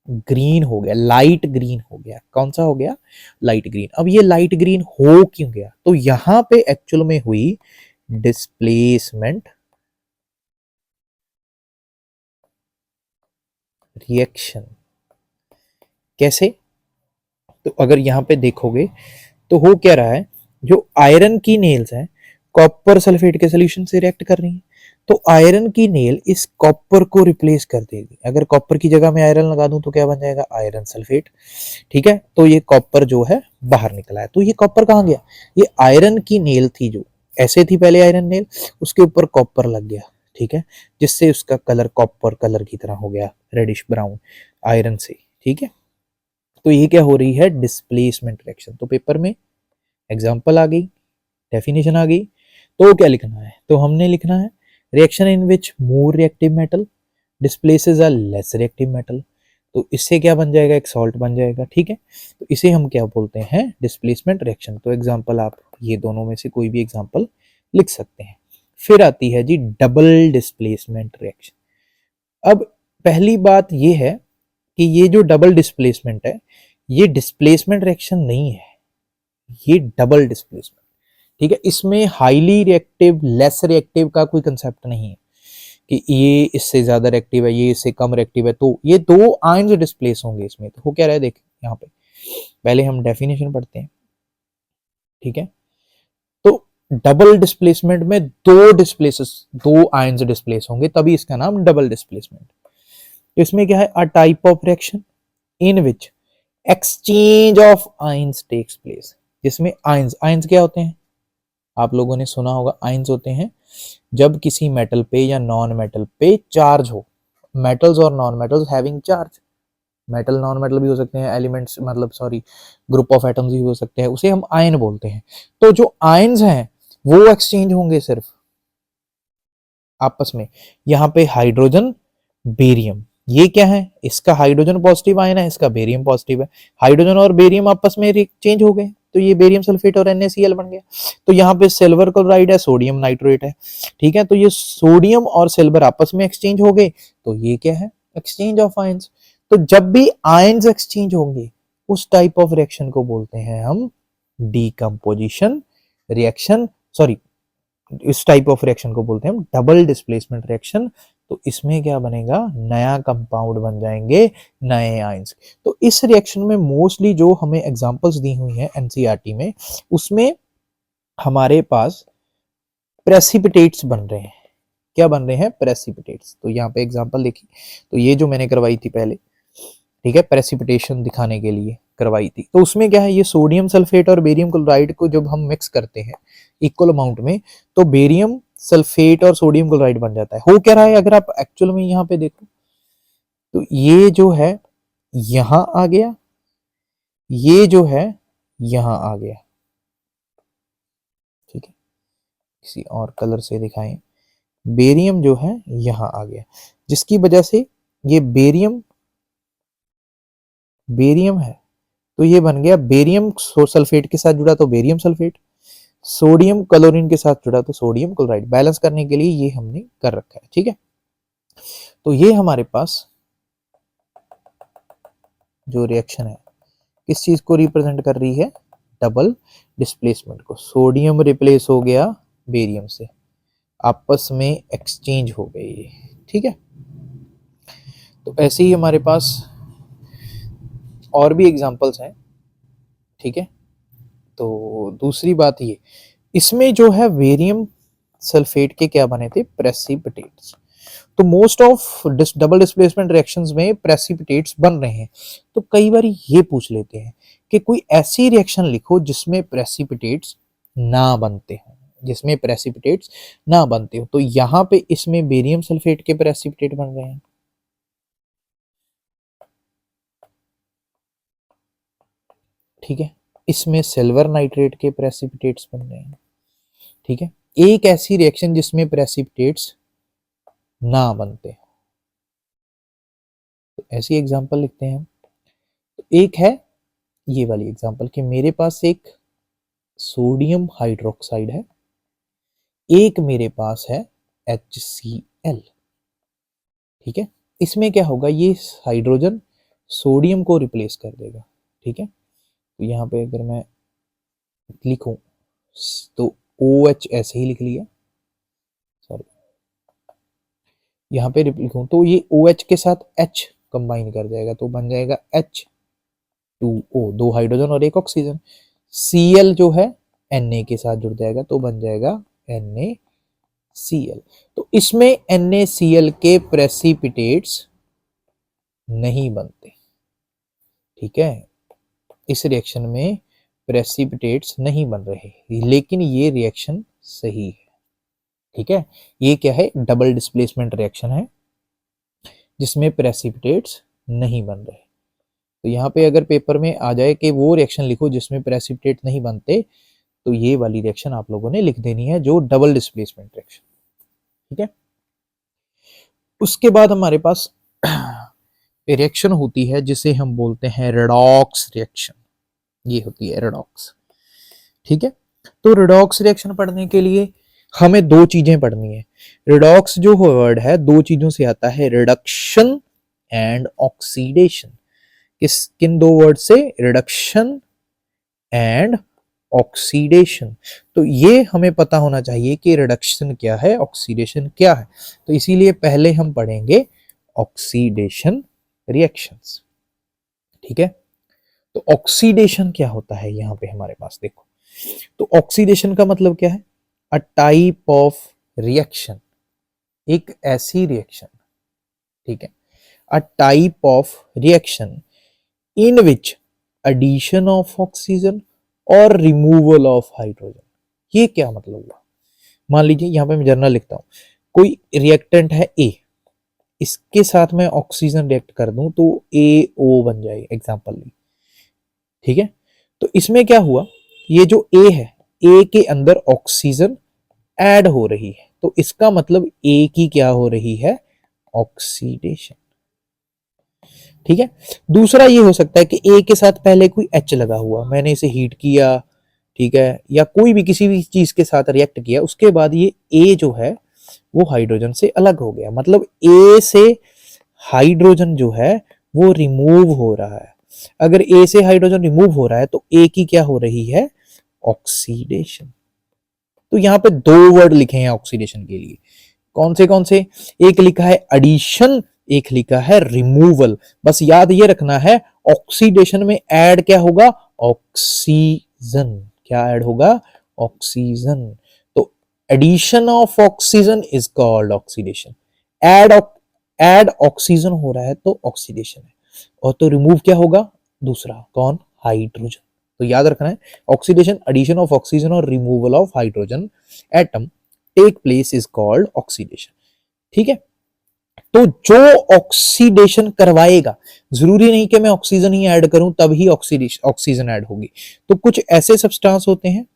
ग्रीन हो गया, लाइट ग्रीन हो गया। कौन सा हो गया? Light green. अब ये लाइट ग्रीन हो क्यों गया? तो यहां पे एक्चुअल में हुई डिस्प्लेसमेंट रिएक्शन। कैसे? तो अगर यहां पे देखोगे तो हो क्या रहा है, जो आयरन की नेल्स हैं कॉपर सल्फेट के सोल्यूशन से रिएक्ट कर रही हैं, तो आयरन की नेल इस कॉपर को रिप्लेस कर देगी। अगर कॉपर की जगह में आयरन लगा दूं तो क्या बन जाएगा? आयरन सल्फेट, ठीक है। तो ये कॉपर जो है बाहर निकला है। तो ये कॉपर कहां गया? ये आयरन की नेल थी, जो ऐसे थी पहले आयरन नेल, उसके ऊपर कॉपर लग गया, ठीक है, जिससे उसका कलर कॉपर कलर की तरह हो गया, रेडिश ब्राउन आयरन से, ठीक है। तो ये क्या हो रही है? Displacement reaction. तो पेपर में एग्जांपल आ गई, डेफिनेशन आ गई, तो क्या लिखना है? तो हमने लिखना है reaction in which more reactive metal displaces a less reactive metal. तो इससे क्या बन जाएगा? एक सॉल्ट बन जाएगा, ठीक है। तो इसे हम क्या बोलते हैं? Displacement reaction. तो एग्जांपल आप ये दोनों में से कोई भी एग्जांपल लिख सकते हैं। फिर आती है जी डबल डिस्प्लेसमेंट रिएक्शन। अब पहली बात ये है कि ये जो डबल डिस्प्लेसमेंट है ये डिस्प्लेसमेंट रिएक्शन नहीं है, ये डबल डिस्प्लेसमेंट, ठीक है। इसमें हाईली रिएक्टिव लेस रिएक्टिव का कोई कंसेप्ट नहीं है कि ये इससे ज्यादा रिएक्टिव है, ये इससे कम रिएक्टिव है, तो ये दो आयन्स डिस्प्लेस होंगे इसमें। तो हो क्या रहा है, देख यहाँ पे पहले हम डेफिनेशन पढ़ते हैं, ठीक है। तो डबल डिस्प्लेसमेंट में दो आयंस डिस्प्लेस होंगे, तभी इसका नाम डबल डिस्प्लेसमेंट। तो इसमें क्या है, a type of reaction in which exchange of ions takes place, जिसमें आयंस क्या होते हैं, आप लोगों ने सुना होगा, आयंस होते हैं जब किसी मेटल पे या नॉन मेटल पे चार्ज हो, मेटल्स और non metals having charge, metal non metal भी हो सकते हैं, एलिमेंट्स मतलब सॉरी ग्रुप ऑफ एटम्स भी हो सकते हैं, उसे हम आयन बोलते हैं। तो जो आयंस हैं वो एक्सचेंज होंगे सिर्फ आपस में, यहाँ पे हाइड्रोजन बेरियम, ये क्या है, इसका हाइड्रोजन पॉजिटिव आयन है, इसका बेरियम पॉजिटिव है, हाइड्रोजन और बेरियम आपस में चेंज हो गए, तो ये बेरियम सल्फेट और NaCl बन गया। तो यहाँ पे सिल्वर क्लोराइड है, सोडियम नाइट्रेट है, ठीक है। तो ये सोडियम और सिल्वर आपस में एक्सचेंज हो गए, तो ये क्या है, एक्सचेंज ऑफ आयंस। तो जब भी आयंस एक्सचेंज होंगे उस टाइप ऑफ रिएक्शन को बोलते हैं हम डीकंपोजिशन रिएक्शन, सॉरी इस टाइप ऑफ रिएक्शन को बोलते हैं हम डबल डिस्प्लेसमेंट रिएक्शन। तो इसमें क्या बनेगा, नया कंपाउंड बन जाएंगे, नए आयंस। तो इस रिएक्शन में मोस्टली जो हमें एग्जांपल्स दी हुई हैं एनसीईआरटी में, उसमें हमारे पास प्रेसिपिटेट्स बन रहे हैं। क्या बन रहे हैं, प्रेसिपिटेट्स। तो यहाँ पे एग्जांपल देखिए, तो ये जो मैंने करवाई थी पहले, ठीक है, प्रेसिपिटेशन दिखाने के लिए करवाई थी, तो उसमें क्या है, ये सोडियम सल्फेट और बेरियम क्लोराइड को जब हम मिक्स करते हैं इक्वल अमाउंट में, तो बेरियम सल्फेट और सोडियम क्लोराइड बन जाता है। हो क्या रहा है, अगर आप एक्चुअल में यहाँ पे देखो तो ये जो है यहां आ गया, ये जो है यहां आ गया, ठीक है, किसी और कलर से दिखाएं, बेरियम जो है यहां आ गया, जिसकी वजह से ये बेरियम बेरियम है, तो ये बन गया बेरियम सल्फेट के साथ जुड़ा तो बेरियम सल्फेट, सोडियम क्लोरीन के साथ जुड़ा तो सोडियम क्लोराइड। बैलेंस करने के लिए ये हमने कर रखा है, ठीक है। तो ये हमारे पास जो रिएक्शन है किस चीज को रिप्रेजेंट कर रही है, डबल डिस्प्लेसमेंट को। सोडियम रिप्लेस हो गया बेरियम से, आपस में एक्सचेंज हो गई, ठीक है। तो ऐसे ही हमारे पास और भी एग्जांपल्स हैं, ठीक है। तो दूसरी बात ये, इसमें जो है बेरियम सल्फेट के क्या बने थे, प्रेसिपिटेट्स। तो most of double displacement reactions में प्रेसिपिटेट्स बन रहे हैं। तो कई बार ये पूछ लेते हैं कि कोई ऐसी रिएक्शन लिखो जिसमें प्रेसिपिटेट्स ना बनते हो, जिसमें प्रेसिपिटेट्स ना बनते हो। तो यहाँ पे इसमें बेरियम सल्फेट के प्रेसिपिटेट बन रहे हैं, ठीक है। इसमें सिल्वर नाइट्रेट के प्रेसिपिटेट्स बन रहे हैं, ठीक है। एक ऐसी रिएक्शन जिसमें प्रेसिपिटेट्स ना बनते, तो ऐसी एग्जांपल लिखते हैं हम। तो एक है ये वाली एग्जांपल कि मेरे पास एक सोडियम हाइड्रोक्साइड है, एक मेरे पास है HCl, ठीक है। इसमें क्या होगा, ये हाइड्रोजन सोडियम को रिप्लेस कर देगा, ठीक है। तो यहाँ पे अगर मैं लिखूं तो OH ऐसे ही लिख लिया, सॉरी यहाँ पे लिखूं तो ये OH के साथ H कंबाइन कर जाएगा, तो बन जाएगा H2O, दो हाइड्रोजन और एक ऑक्सीजन। Cl जो है Na के साथ जुड़ जाएगा, तो बन जाएगा NaCl। तो इसमें NaCl के प्रेसिपिटेट्स नहीं बनते, ठीक है। इस रिएक्शन में प्रेसिपिटेट्स नहीं बन रहे, लेकिन ये रिएक्शन सही है, ठीक है। ये क्या है, डबल डिस्प्लेसमेंट रिएक्शन है जिसमें प्रेसिपिटेट्स नहीं बन रहे। तो यहाँ पे अगर पेपर में आ जाए कि वो रिएक्शन लिखो जिसमें प्रेसिपिटेट नहीं बनते, तो ये वाली रिएक्शन आप लोगों ने लिख देनी है, जो डबल डिस्प्लेसमेंट रिएक्शन, ठीक है। उसके बाद हमारे पास रिएक्शन होती है जिसे हम बोलते हैं रेडॉक्स रिएक्शन, ये होती है रेडॉक्स, ठीक है। तो रेडॉक्स रिएक्शन पढ़ने के लिए हमें दो चीजें पढ़नी है। रेडॉक्स जो वर्ड है दो चीजों से आता है, रिडक्शन एंड ऑक्सीडेशन। किन दो वर्ड से, रिडक्शन एंड ऑक्सीडेशन। तो ये हमें पता होना चाहिए कि रिडक्शन क्या है, ऑक्सीडेशन क्या है। तो इसीलिए पहले हम पढ़ेंगे ऑक्सीडेशन रिएक्शंस, ठीक है। तो ऑक्सीडेशन क्या होता है यहाँ पे हमारे पास देखो, तो ऑक्सीडेशन का मतलब क्या है, अ टाइप ऑफ रिएक्शन, एक ऐसी रिएक्शन, ठीक है, a type of reaction in which addition of oxygen और रिमूवल ऑफ हाइड्रोजन। ये क्या मतलब हुआ, मान लीजिए यहाँ पे मैं जर्नल लिखता हूं, कोई रिएक्टेंट है ए, इसके साथ मैं ऑक्सीजन रिएक्ट कर दूं तो ए ओ बन जाए एग्जांपल ली, ठीक है। तो इसमें क्या हुआ, ये जो ए है, ए के अंदर ऑक्सीजन ऐड हो रही है, तो इसका मतलब ए की क्या हो रही है, ऑक्सीडेशन, ठीक है। दूसरा ये हो सकता है कि ए के साथ पहले कोई एच लगा हुआ, मैंने इसे हीट किया, ठीक है, या कोई भी किसी भी चीज के साथ रिएक्ट किया, उसके बाद ये ए जो है वो हाइड्रोजन से अलग हो गया, मतलब ए से हाइड्रोजन जो है वो रिमूव हो रहा है। अगर ए से हाइड्रोजन रिमूव हो रहा है तो ए की क्या हो रही है, ऑक्सीडेशन। तो यहाँ पे दो वर्ड लिखे हैं ऑक्सीडेशन के लिए, कौन से, एक लिखा है एडिशन, एक लिखा है रिमूवल। बस याद ये रखना है, ऑक्सीडेशन में ऐड क्या होगा, ऑक्सीजन, क्या ऐड होगा, ऑक्सीजन। तो addition of oxygen is called oxidation, add add oxygen हो रहा है तो ऑक्सीडेशन है, और तो रिमूव क्या होगा, दूसरा कौन, हाइड्रोजन। तो याद रखना है, ऑक्सीडेशन, एडिशन ऑफ ऑक्सीजन और removal of hydrogen atom take place is called oxidation, ठीक है। तो जो ऑक्सीडेशन करवाएगा, जरूरी नहीं कि मैं ऑक्सीजन ही ऐड करूं तब ही ऑक्सीजन ऐड होगी। तो कुछ ऐसे सब्सटेंस होते हैं,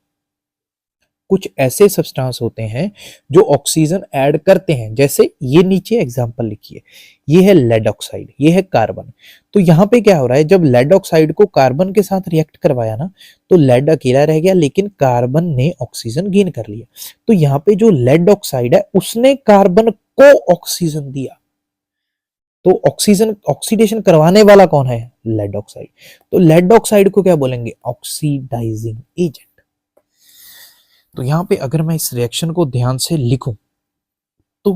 कुछ ऐसे सब्सटेंस होते हैं जो ऑक्सीजन ऐड करते हैं, जैसे ये नीचे एग्जांपल लिखिए, ये है लेड ऑक्साइड, ये है कार्बन। तो यहां पे क्या हो रहा है, जब लेड ऑक्साइड को कार्बन के साथ रिएक्ट करवाया ना, तो लेड अकेला रह गया, लेकिन कार्बन ने ऑक्सीजन गेन कर लिया। तो यहाँ पे जो लेड ऑक्साइड है उसने कार्बन को ऑक्सीजन दिया, तो ऑक्सीजन, ऑक्सीडेशन करवाने वाला कौन है, लेड ऑक्साइड। तो लेड ऑक्साइड को क्या बोलेंगे, ऑक्सीडाइजिंग एजेंट। तो यहां पे अगर मैं इस रिएक्शन को ध्यान से लिखूं, तो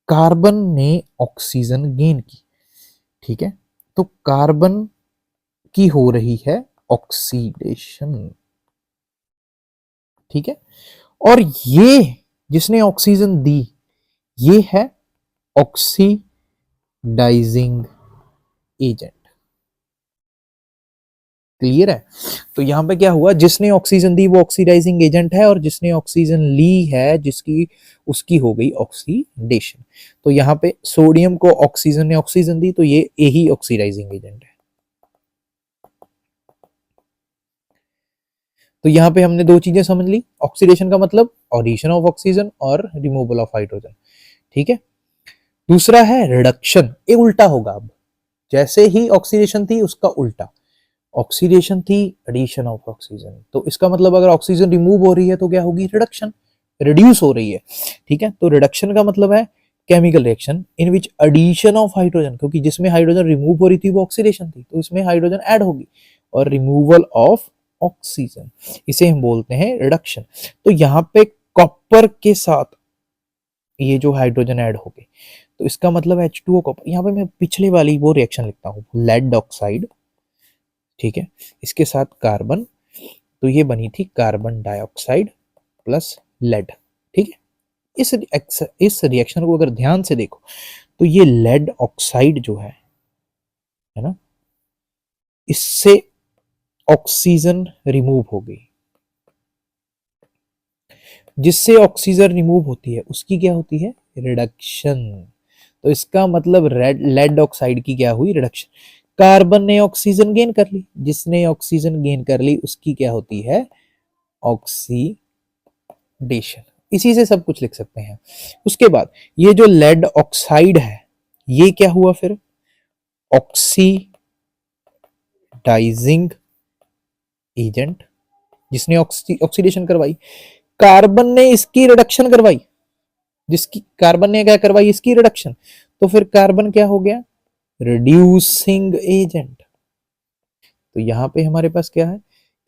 कार्बन ने ऑक्सीजन गेन की, ठीक है, तो कार्बन की हो रही है ऑक्सीडेशन, ठीक है। और ये जिसने ऑक्सीजन दी, ये है ऑक्सीडाइजिंग एजेंट, क्लियर है। तो यहां पे क्या हुआ, जिसने ऑक्सीजन दी वो ऑक्सीडाइजिंग एजेंट है, और जिसने ऑक्सीजन ली है, जिसकी, उसकी हो गई ऑक्सीडेशन। तो यहाँ पे सोडियम को ऑक्सीजन ने ऑक्सीजन दी, तो ये यही ऑक्सीडाइजिंग एजेंट है। तो यहाँ पे हमने दो चीजें समझ ली, ऑक्सीडेशन का मतलब एडिशन ऑफ ऑक्सीजन और रिमूवल ऑफ हाइड्रोजन, ठीक है। दूसरा है रिडक्शन, ये उल्टा होगा, अब जैसे ही ऑक्सीडेशन थी उसका उल्टा, ऑक्सीडेशन थी, एडिशन ऑफ ऑक्सीजन, तो इसका मतलब अगर ऑक्सीजन रिमूव हो रही है तो क्या होगी, रिडक्शन, रिड्यूस हो रही है, ठीक है। तो रिडक्शन का मतलब है chemical reaction in which addition of hydrogen, क्योंकि जिसमें हाइड्रोजन रिमूव हो रही थी वो ऑक्सीडेशन थी, तो इसमें हाइड्रोजन ऐड होगी, और रिमूवल ऑफ ऑक्सीजन, इसे हम बोलते हैं रिडक्शन। तो यहाँ पे कॉपर के साथ ये जो हाइड्रोजन ऐड हो गए, तो इसका मतलब H2O कॉपर। यहाँ पे मैं पिछले वाली वो रिएक्शन लिखता हूँ, लेड ऑक्साइड, ठीक है, इसके साथ कार्बन, तो ये बनी थी कार्बन डाइऑक्साइड प्लस लेड, ठीक है। इस रिएक्शन को अगर ध्यान से देखो, तो ये लेड ऑक्साइड जो है ना, इससे ऑक्सीजन रिमूव हो गई, जिससे ऑक्सीजन रिमूव होती है उसकी क्या होती है, रिडक्शन। तो इसका मतलब लेड ऑक्साइड की क्या हुई, रिडक्शन। कार्बन ने ऑक्सीजन गेन कर ली, जिसने ऑक्सीजन गेन कर ली उसकी क्या होती है, ऑक्सीडेशन। इसी से सब कुछ लिख सकते हैं। उसके बाद ये जो लेड ऑक्साइड है, ये क्या हुआ फिर, ऑक्सीडाइजिंग एजेंट, जिसने ऑक्सीडेशन करवाई। कार्बन ने इसकी रिडक्शन करवाई, जिसकी कार्बन ने क्या करवाई, इसकी रिडक्शन, तो फिर कार्बन क्या हो गया, रिड्यूसिंग एजेंट। तो यहां पे हमारे पास क्या है,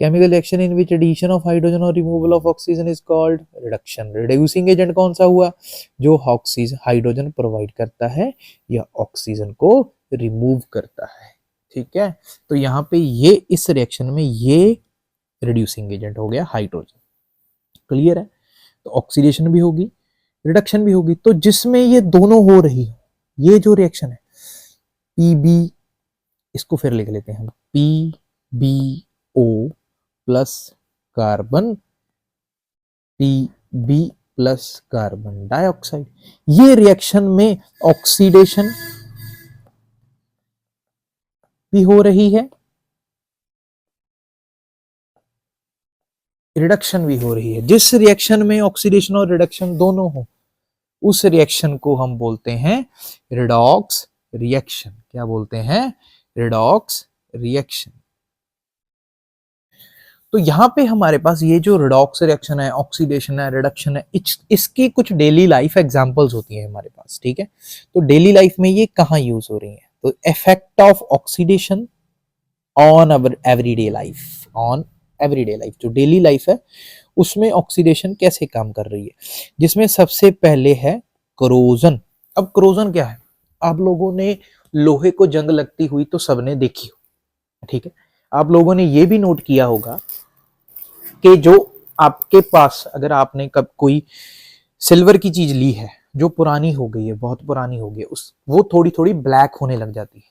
chemical reaction in which addition of hydrogen और removal of oxygen is called reduction. Reducing agent कौन सा हुआ, जो ऑक्सीजन हाइड्रोजन प्रोवाइड करता है या ऑक्सीजन को रिमूव करता है, ठीक है। तो यहाँ पे ये इस रिएक्शन में ये रिड्यूसिंग एजेंट हो गया हाइड्रोजन। क्लियर है। तो ऑक्सीडेशन भी होगी, रिडक्शन भी होगी। तो जिसमें ये दोनों हो रही है, ये जो रिएक्शन है पीबी, इसको फिर लिख लेते हैं हम, PbO plus carbon, Pb plus carbon dioxide. ये रिएक्शन में ऑक्सीडेशन भी हो रही है, रिडक्शन भी हो रही है। जिस रिएक्शन में ऑक्सीडेशन और रिडक्शन दोनों हो, उस रिएक्शन को हम बोलते हैं रिडॉक्स रिएक्शन। क्या बोलते हैं? Redox reaction. तो यहां पे हमारे पास ये जो रिडॉक्स रिएक्शन है, ऑक्सीडेशन है, रिडक्शन है, इसकी कुछ डेली लाइफ एग्जांपल्स होती है हमारे पास। ठीक है। तो डेली लाइफ में ये कहाँ यूज हो रही है? तो effect of oxidation on our everyday life, on everyday life, जो डेली लाइफ है उसमें ऑक्सीडेशन कैसे काम कर रही है, जिसमें सबसे पहले है क्रोजन। अब क्रोजन क्या है? आप लोगों ने लोहे को जंग लगती हुई तो सबने देखी हो, ठीक है। आप लोगों ने ये भी नोट किया होगा कि जो आपके पास, अगर आपने कब कोई सिल्वर की चीज ली है जो पुरानी हो गई है, बहुत पुरानी हो गई है, उस वो थोड़ी थोड़ी ब्लैक होने लग जाती है।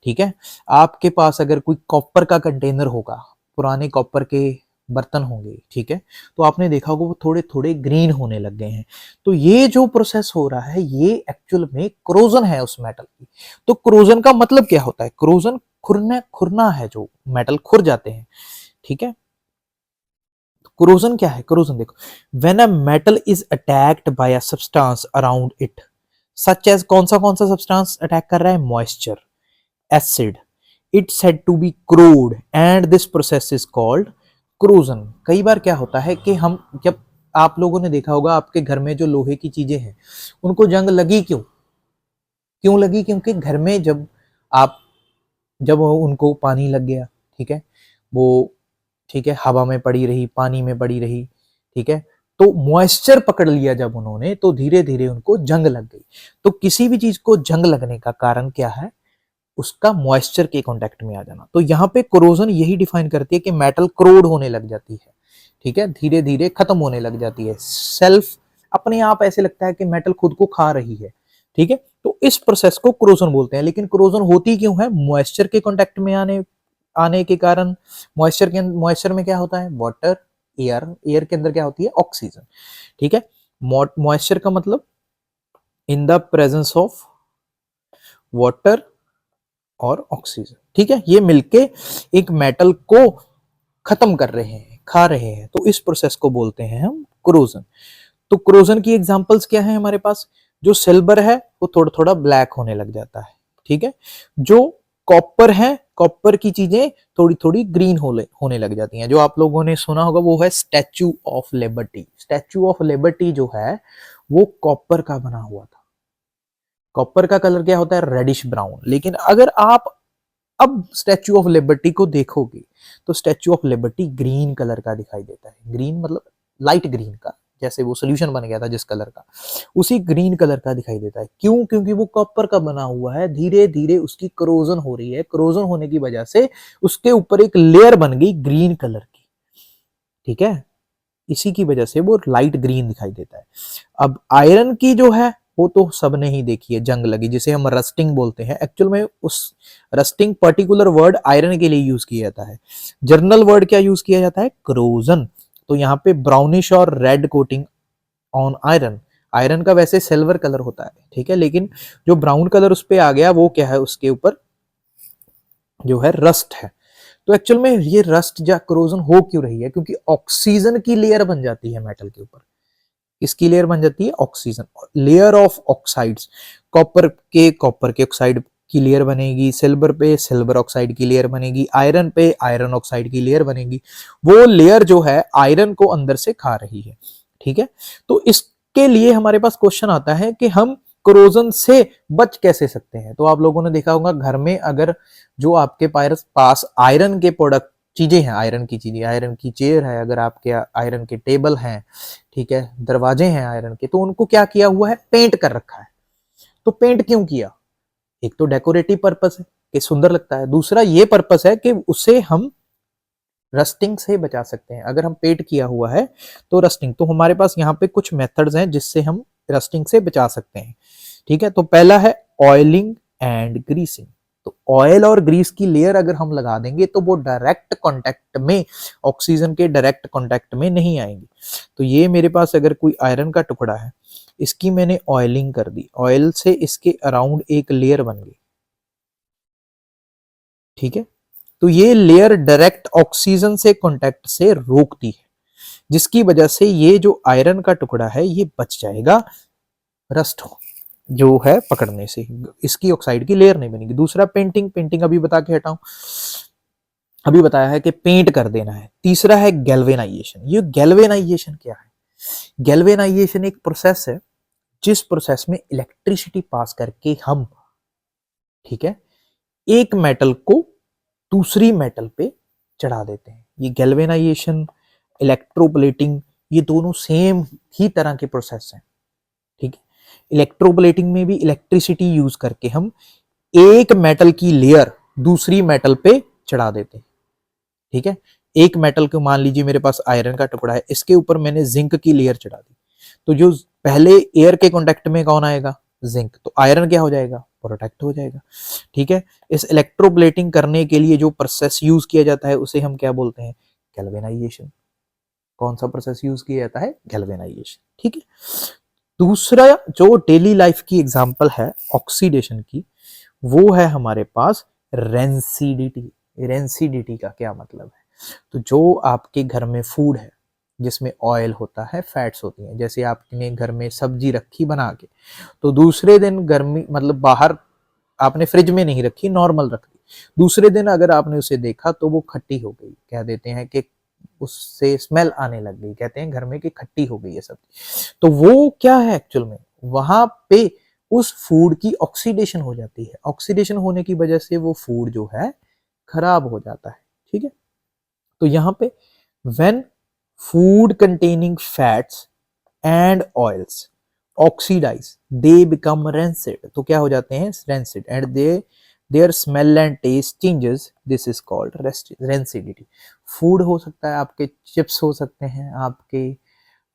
ठीक है। आपके पास अगर कोई कॉपर का कंटेनर होगा, पुराने कॉपर के बर्तन होंगे, ठीक है, तो आपने देखा होगा वो थोड़े थोड़े ग्रीन होने लग गए हैं। तो ये जो प्रोसेस हो रहा है ये एक्चुअल में क्रोजन है उस मेटल की। तो क्रोजन का मतलब क्या होता है? क्रोजन खुरना है, जो मेटल खुर जाते हैं। ठीक है। क्रोजन क्या है? क्रोजन देखो, when a metal is attacked by a substance around it, such as, कौन सा सब्सटेंस अटैक कर रहा है? Moisture, acid, it said to be corroded and this process is called corrosion. कई बार क्या होता है कि हम, जब आप लोगों ने देखा होगा आपके घर में जो लोहे की चीजें हैं उनको जंग लगी, क्यों लगी? क्योंकि घर में जब उनको पानी लग गया, ठीक है, वो, ठीक है, हवा में पड़ी रही, पानी में पड़ी रही, ठीक है, तो मॉइस्चर पकड़ लिया जब उन्होंने, तो धीरे धीरे उनको जंग लग गई। तो किसी भी चीज को जंग लगने का कारण क्या है? उसका मॉइस्चर के कांटेक्ट में आ जाना। तो यहाँ पे क्रोजन यही डिफाइन करती है कि मेटल क्रोड होने लग जाती है, ठीक है, धीरे धीरे खत्म होने लग जाती है। सेल्फ, अपने आप ऐसे लगता है कि मेटल खुद को खा रही है। ठीक है। तो इस प्रोसेस को क्रोजन बोलते हैं। लेकिन क्रोजन होती क्यों है? मॉइस्चर के कांटेक्ट में आने के कारण। मॉइस्चर में क्या होता है? वाटर, एयर, एयर के अंदर क्या होती है? ऑक्सीजन। ठीक है। मॉइस्चर का मतलब in the presence of water और ऑक्सीजन। ठीक है। ये मिलके एक मेटल को खत्म कर रहे हैं, खा रहे हैं। तो इस प्रोसेस को बोलते हैं हम क्रोजन। तो क्रोजन की एग्जांपल्स क्या है हमारे पास? जो सिल्वर है वो थोड़ा थोड़ा ब्लैक होने लग जाता है। ठीक है। जो कॉपर है, कॉपर की चीजें थोड़ी थोड़ी ग्रीन होने लग जाती हैं। जो आप लोगों ने सुना होगा वो है statue of liberty. Statue of liberty जो है वो कॉपर का बना हुआ था। कॉपर का कलर क्या होता है? Reddish brown. लेकिन अगर आप अब स्टैच्यू ऑफ लिबर्टी को देखोगे तो statue of liberty green colour का दिखाई देता है। ग्रीन मतलब लाइट ग्रीन का, जैसे वो सोल्यूशन बन गया था जिस कलर का, उसी ग्रीन कलर का दिखाई देता है। क्यों? क्योंकि वो कॉपर का बना हुआ है। धीरे धीरे उसकी क्रोजन हो रही है। क्रोजन होने की वजह से उसके ऊपर एक लेयर बन गई ग्रीन कलर की। ठीक है। इसी की वजह से वो लाइट ग्रीन दिखाई देता है। अब आयरन की जो है वो तो सबने ही देखी है, जंग लगी, जिसे हम रस्टिंग बोलते हैं। एक्चुअल में उस रस्टिंग पर्टिकुलर वर्ड आयरन के लिए यूज किया जाता है। जर्नल वर्ड क्या यूज किया जाता है? क्रोजन। तो यहाँ पे ब्राउनिश और red coating on iron. Iron का वैसे सिल्वर कलर होता है, ठीक है, लेकिन जो ब्राउन कलर उस पे आ गया वो क्या है? उसके ऊपर जो है रस्ट है। तो एक्चुअल में ये रस्ट या क्रोजन हो क्यों रही है? क्योंकि ऑक्सीजन की लेयर बन जाती है मेटल के ऊपर। इसकी लेयर बन जाती है oxygen, layer of oxides. Copper के ऑक्साइड की लेयर बनेगी, सिल्वर पे सिल्वर ऑक्साइड की लेयर बनेगी, आयरन पे आयरन ऑक्साइड की लेयर बनेगी। वो लेयर जो है आयरन को अंदर से खा रही है। ठीक है। तो इसके लिए हमारे पास क्वेश्चन आता है कि हम क्रोजन से बच कैसे सकते हैं। तो आप लोगों ने देखा होगा घर में अगर जो आपके पास आयरन के प्रोडक्ट चीजें हैं, आयरन की चीजें, आयरन की चेयर है, अगर आपके आयरन के टेबल हैं, ठीक है, दरवाजे हैं आयरन के, तो उनको क्या किया हुआ है? पेंट कर रखा है। तो पेंट क्यों किया? एक तो डेकोरेटिव पर्पस है कि सुंदर लगता है, दूसरा ये पर्पस है कि उसे हम रस्टिंग से बचा सकते हैं। अगर हम पेंट किया हुआ है तो रस्टिंग, तो हमारे पास यहाँ पे कुछ मेथड्स हैं जिससे हम रस्टिंग से बचा सकते हैं। ठीक है, तो पहला है ऑयलिंग एंड ग्रीसिंग। तो ऑयल और ग्रीस की लेयर अगर हम लगा देंगे तो वो डायरेक्ट कांटेक्ट में, ऑक्सीजन के डायरेक्ट कांटेक्ट में नहीं आएंगे। तो ये मेरे पास अगर कोई आयरन का टुकड़ा है, इसकी मैंने ऑयलिंग कर दी, ऑयल से इसके अराउंड एक लेयर बन गई। ठीक है, तो ये लेयर डायरेक्ट ऑक्सीजन से कांटेक्ट से रोकती है, जिसकी वजह से ये जो आयरन का टुकड़ा है ये बच जाएगा रस्ट जो है पकड़ने से, इसकी ऑक्साइड की लेयर नहीं बनेगी। दूसरा पेंटिंग, पेंटिंग अभी बता के हटाऊं, अभी बताया है कि पेंट कर देना है। तीसरा है गैल्वेनाइजेशन। ये गैल्वेनाइजेशन क्या है? गैल्वेनाइजेशन एक प्रोसेस है जिस प्रोसेस में इलेक्ट्रिसिटी पास करके हम, ठीक है, एक मेटल को दूसरी मेटल पे चढ़ा देते हैं। ये गैल्वेनाइजेशन, इलेक्ट्रोप्लेटिंग, ये दोनों सेम ही तरह के प्रोसेस हैं। ठीक है, इलेक्ट्रोप्लेटिंग में भी इलेक्ट्रिसिटी यूज करके हम एक मेटल की लेयर दूसरी मेटल पे चढ़ा देते हैं। ठीक है, एक मेटल को मान लीजिए मेरे पास आयरन का टुकड़ा है, इसके ऊपर मैंने जिंक की लेयर चढ़ा दी, तो जो पहले एयर के कांटेक्ट में कौन आएगा? जिंक, तो आयरन क्या हो जाएगा? प्रोटेक्ट हो जाएगा। ठीक है, इस इलेक्ट्रोप्लेटिंग करने के लिए जो प्रोसेस यूज किया जाता है उसे हम क्या बोलते हैं? गैल्वेनाइजेशन। कौन सा प्रोसेस यूज किया जाता है? गैल्वेनाइजेशन। ठीक है, दूसरा जो डेली लाइफ की एग्जांपल है ऑक्सीडेशन की, वो है हमारे पास रेंसिडिटी। रेंसिडिटी का क्या मतलब है? तो जो आपके घर में फूड है जिसमें ऑयल होता है, फैट्स होती हैं, जैसे आपने घर में सब्जी रखी बना के, तो दूसरे दिन गर्मी, मतलब बाहर आपने फ्रिज में नहीं रखी, नॉर्मल रख दी, दूसरे दिन अगर आपने उसे देखा तो वो खट्टी हो गई, कह देते हैं कि उससे स्मेल आने लग गई, कहते हैं घर में कि खट्टी हो गई है सब्जी। तो वो क्या है एक्चुअल में? वहां पे उस फूड की ऑक्सीडेशन हो जाती है, ऑक्सीडेशन होने की वजह से वो फूड जो है खराब हो जाता है। ठीक है, तो यहाँ पे when food containing fats and oils oxidize they become rancid, तो क्या हो जाते हैं? Rancid, and they their smell and taste changes, this is called rancidity. Food हो सकता है, आपके चिप्स हो सकते हैं, आपके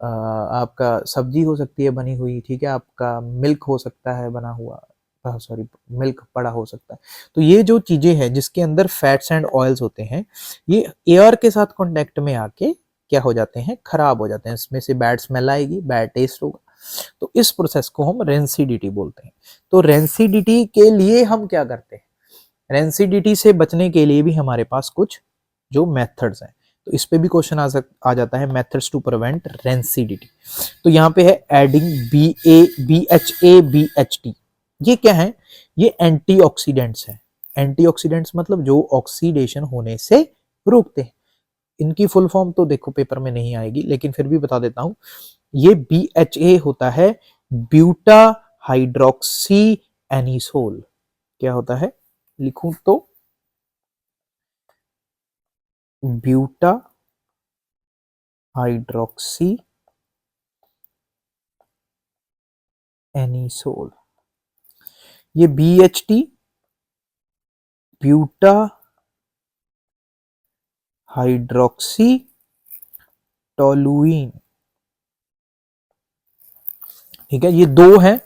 आपका सब्जी हो सकती है बनी हुई, ठीक है, आपका मिल्क हो सकता है बना हुआ, सॉरी मिल्क पड़ा हो सकता है। तो ये जो चीजें हैं जिसके अंदर फैट्स एंड ऑयल्स होते हैं, ये एयर के साथ कांटेक्ट में आके क्या हो जाते हैं? खराब हो जाते हैं, इसमें से बैड स्मेल आएगी, बैड टेस्ट होगा। तो इस प्रोसेस को हम रेंसिडिटी बोलते हैं। तो रेंसिडिटी के लिए हम क्या करते हैं? रेंसिडिटी से बचने के लिए भी हमारे पास कुछ जो मेथड्स हैं, तो इस पे भी क्वेश्चन आ जाता है, मेथड्स टू प्रिवेंट रेंसिडिटी। तो यहाँ पे है एडिंग BHA, BHT। ये क्या है? ये एंटीऑक्सीडेंट्स हैं। एंटीऑक्सीडेंट्स मतलब जो ऑक्सीडेशन होने से रोकते हैं। इनकी फुल फॉर्म तो देखो पेपर में नहीं आएगी, लेकिन फिर भी बता देता हूं। ये BHA होता है ब्यूटा हाइड्रोक्सी एनिसोल। क्या होता है? लिखूं तो ब्यूटा हाइड्रोक्सी एनिसोल। ये BHT ब्यूटा हाइड्रोक्सी टोलुइन, ठीक है, ये दो हैं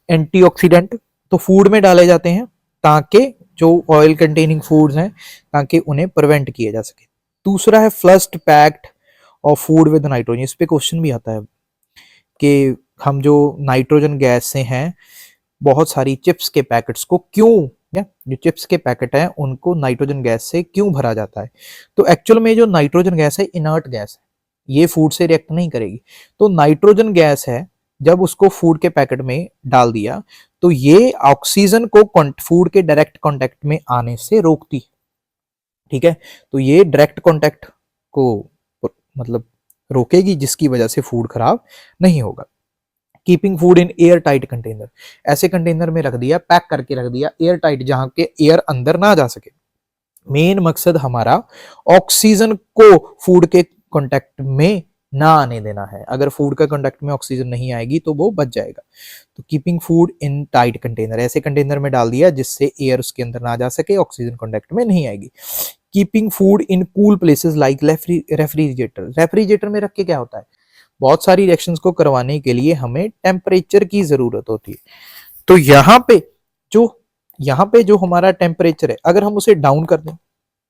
एंटीऑक्सीडेंट, तो फूड में डाले जाते हैं ताकि जो ऑयल कंटेनिंग फूड्स हैं ताकि उन्हें प्रिवेंट किया जा सके। दूसरा है flushed packed of food with nitrogen. इस पे क्वेश्चन भी आता है कि हम जो नाइट्रोजन गैस से हैं, बहुत सारी चिप्स के पैकेट्स को क्यों, या जो चिप्स के पैकेट हैं उनको नाइट्रोजन गैस से क्यों भरा जाता है? तो एक्चुअल में जो नाइट्रोजन गैस है इनर्ट गैस है, ये फूड से रिएक्ट नहीं करेगी। तो नाइट्रोजन गैस है, जब उसको फूड के पैकेट में डाल दिया तो ये ऑक्सीजन को फूड के डायरेक्ट कांटेक्ट में आने से रोकती है। ठीक है, तो ये डायरेक्ट कांटेक्ट को मतलब रोकेगी, जिसकी वजह से फूड खराब नहीं होगा। Keeping food in air tight container, ऐसे कंटेनर में रख दिया, पैक करके रख दिया एयर टाइट, जहां के एयर अंदर ना जा सके। मेन मकसद हमारा ऑक्सीजन को फूड के कांटेक्ट में ना आने देना है। अगर फूड का कंडक्ट में ऑक्सीजन नहीं आएगी तो वो बच जाएगा। तो keeping food in tight container, ऐसे कंटेनर में डाल दिया जिससे एयर उसके अंदर ना जा सके, ऑक्सीजन कंडक्ट में नहीं आएगी। Keeping food in cool places like refrigerator, refrigerator में रख के क्या होता है, बहुत सारी रिएक्शंस को करवाने के लिए हमें टेम्परेचर की जरूरत होती है। तो यहाँ पे जो हमारा टेम्परेचर है, अगर हम उसे डाउन कर दें,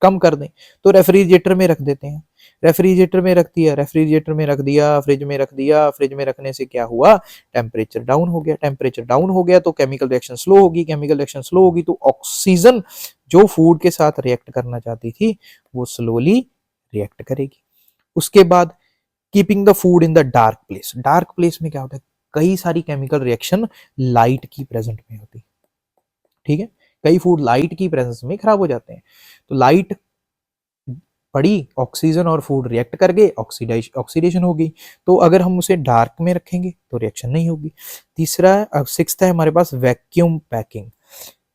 कम कर दें, तो रेफ्रिजरेटर में रख देते हैं। रेफ्रिजरेटर में रख दिया, रेफ्रिजरेटर में रख दिया, फ्रिज में रख दिया, फ्रिज में रखने से क्या हुआ, टेम्परेचर डाउन हो गया। टेम्परेचर डाउन हो गया तो केमिकल रिएक्शन स्लो होगी, केमिकल रिएक्शन स्लो होगी तो ऑक्सीजन जो फूड के साथ रिएक्ट करना चाहती थी वो स्लोली रिएक्ट करेगी। उसके बाद keeping the food in the dark place, dark place में क्या होता है, कई सारी केमिकल रिएक्शन लाइट की प्रेजेंट में होती है, ठीक है, कई फूड लाइट की प्रेजेंस में खराब हो जाते हैं। तो लाइट पड़ी, ऑक्सीजन और फूड रिएक्ट कर गए, ऑक्सीडेशन होगी। तो अगर हम उसे डार्क में रखेंगे तो रिएक्शन नहीं होगी। तीसरा, सिक्स्थ है हमारे पास वैक्यूम पैकिंग।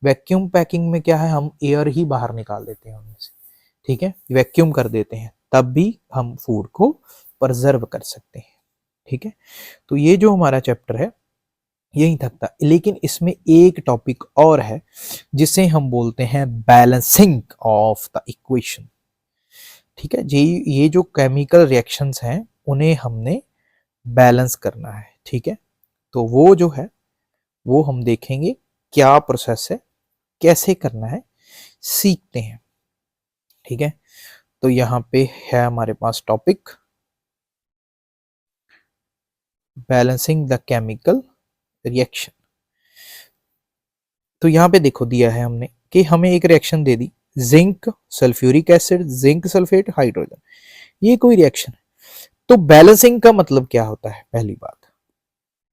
वैक्यूम पैकिंग में क्या है, हम एयर ही बाहर निकाल देते हैं उनमें से, ठीक है, वैक्यूम कर देते हैं, तब भी हम फूड को प्रिजर्व कर सकते हैं, ठीक है। तो ये जो हमारा चैप्टर है यही तक था, लेकिन इसमें एक टॉपिक और है जिसे हम बोलते हैं बैलेंसिंग ऑफ द इक्वेशन, ठीक है। ये जो केमिकल रिएक्शंस हैं उन्हें हमने बैलेंस करना है, ठीक है। तो वो जो है वो हम देखेंगे क्या प्रोसेस है, कैसे करना है, सीखते हैं, ठीक है। तो यहाँ पे है हमारे पास topic balancing the chemical reaction. तो यहाँ पे देखो दिया है हमने कि हमें एक रिएक्शन दे दी, zinc sulphuric acid, zinc sulphate, hydrogen, ये कोई रिएक्शन है। तो बैलेंसिंग का मतलब क्या होता है, पहली बात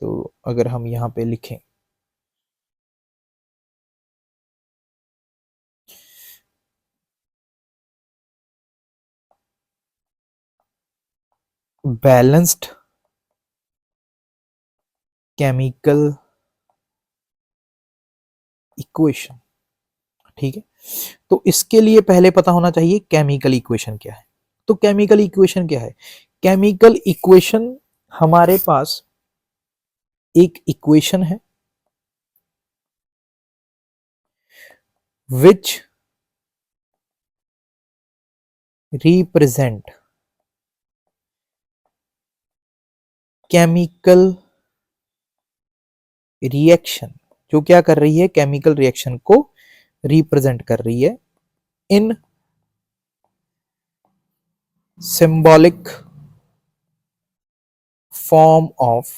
तो अगर हम यहाँ पे लिखें बैलेंस्ड केमिकल इक्वेशन, ठीक है। तो इसके लिए पहले पता होना चाहिए केमिकल इक्वेशन क्या है। तो केमिकल इक्वेशन क्या है, केमिकल इक्वेशन हमारे पास एक इक्वेशन है विच रिप्रेजेंट केमिकल रिएक्शन, जो क्या कर रही है, केमिकल रिएक्शन को रिप्रेजेंट कर रही है in symbolic form of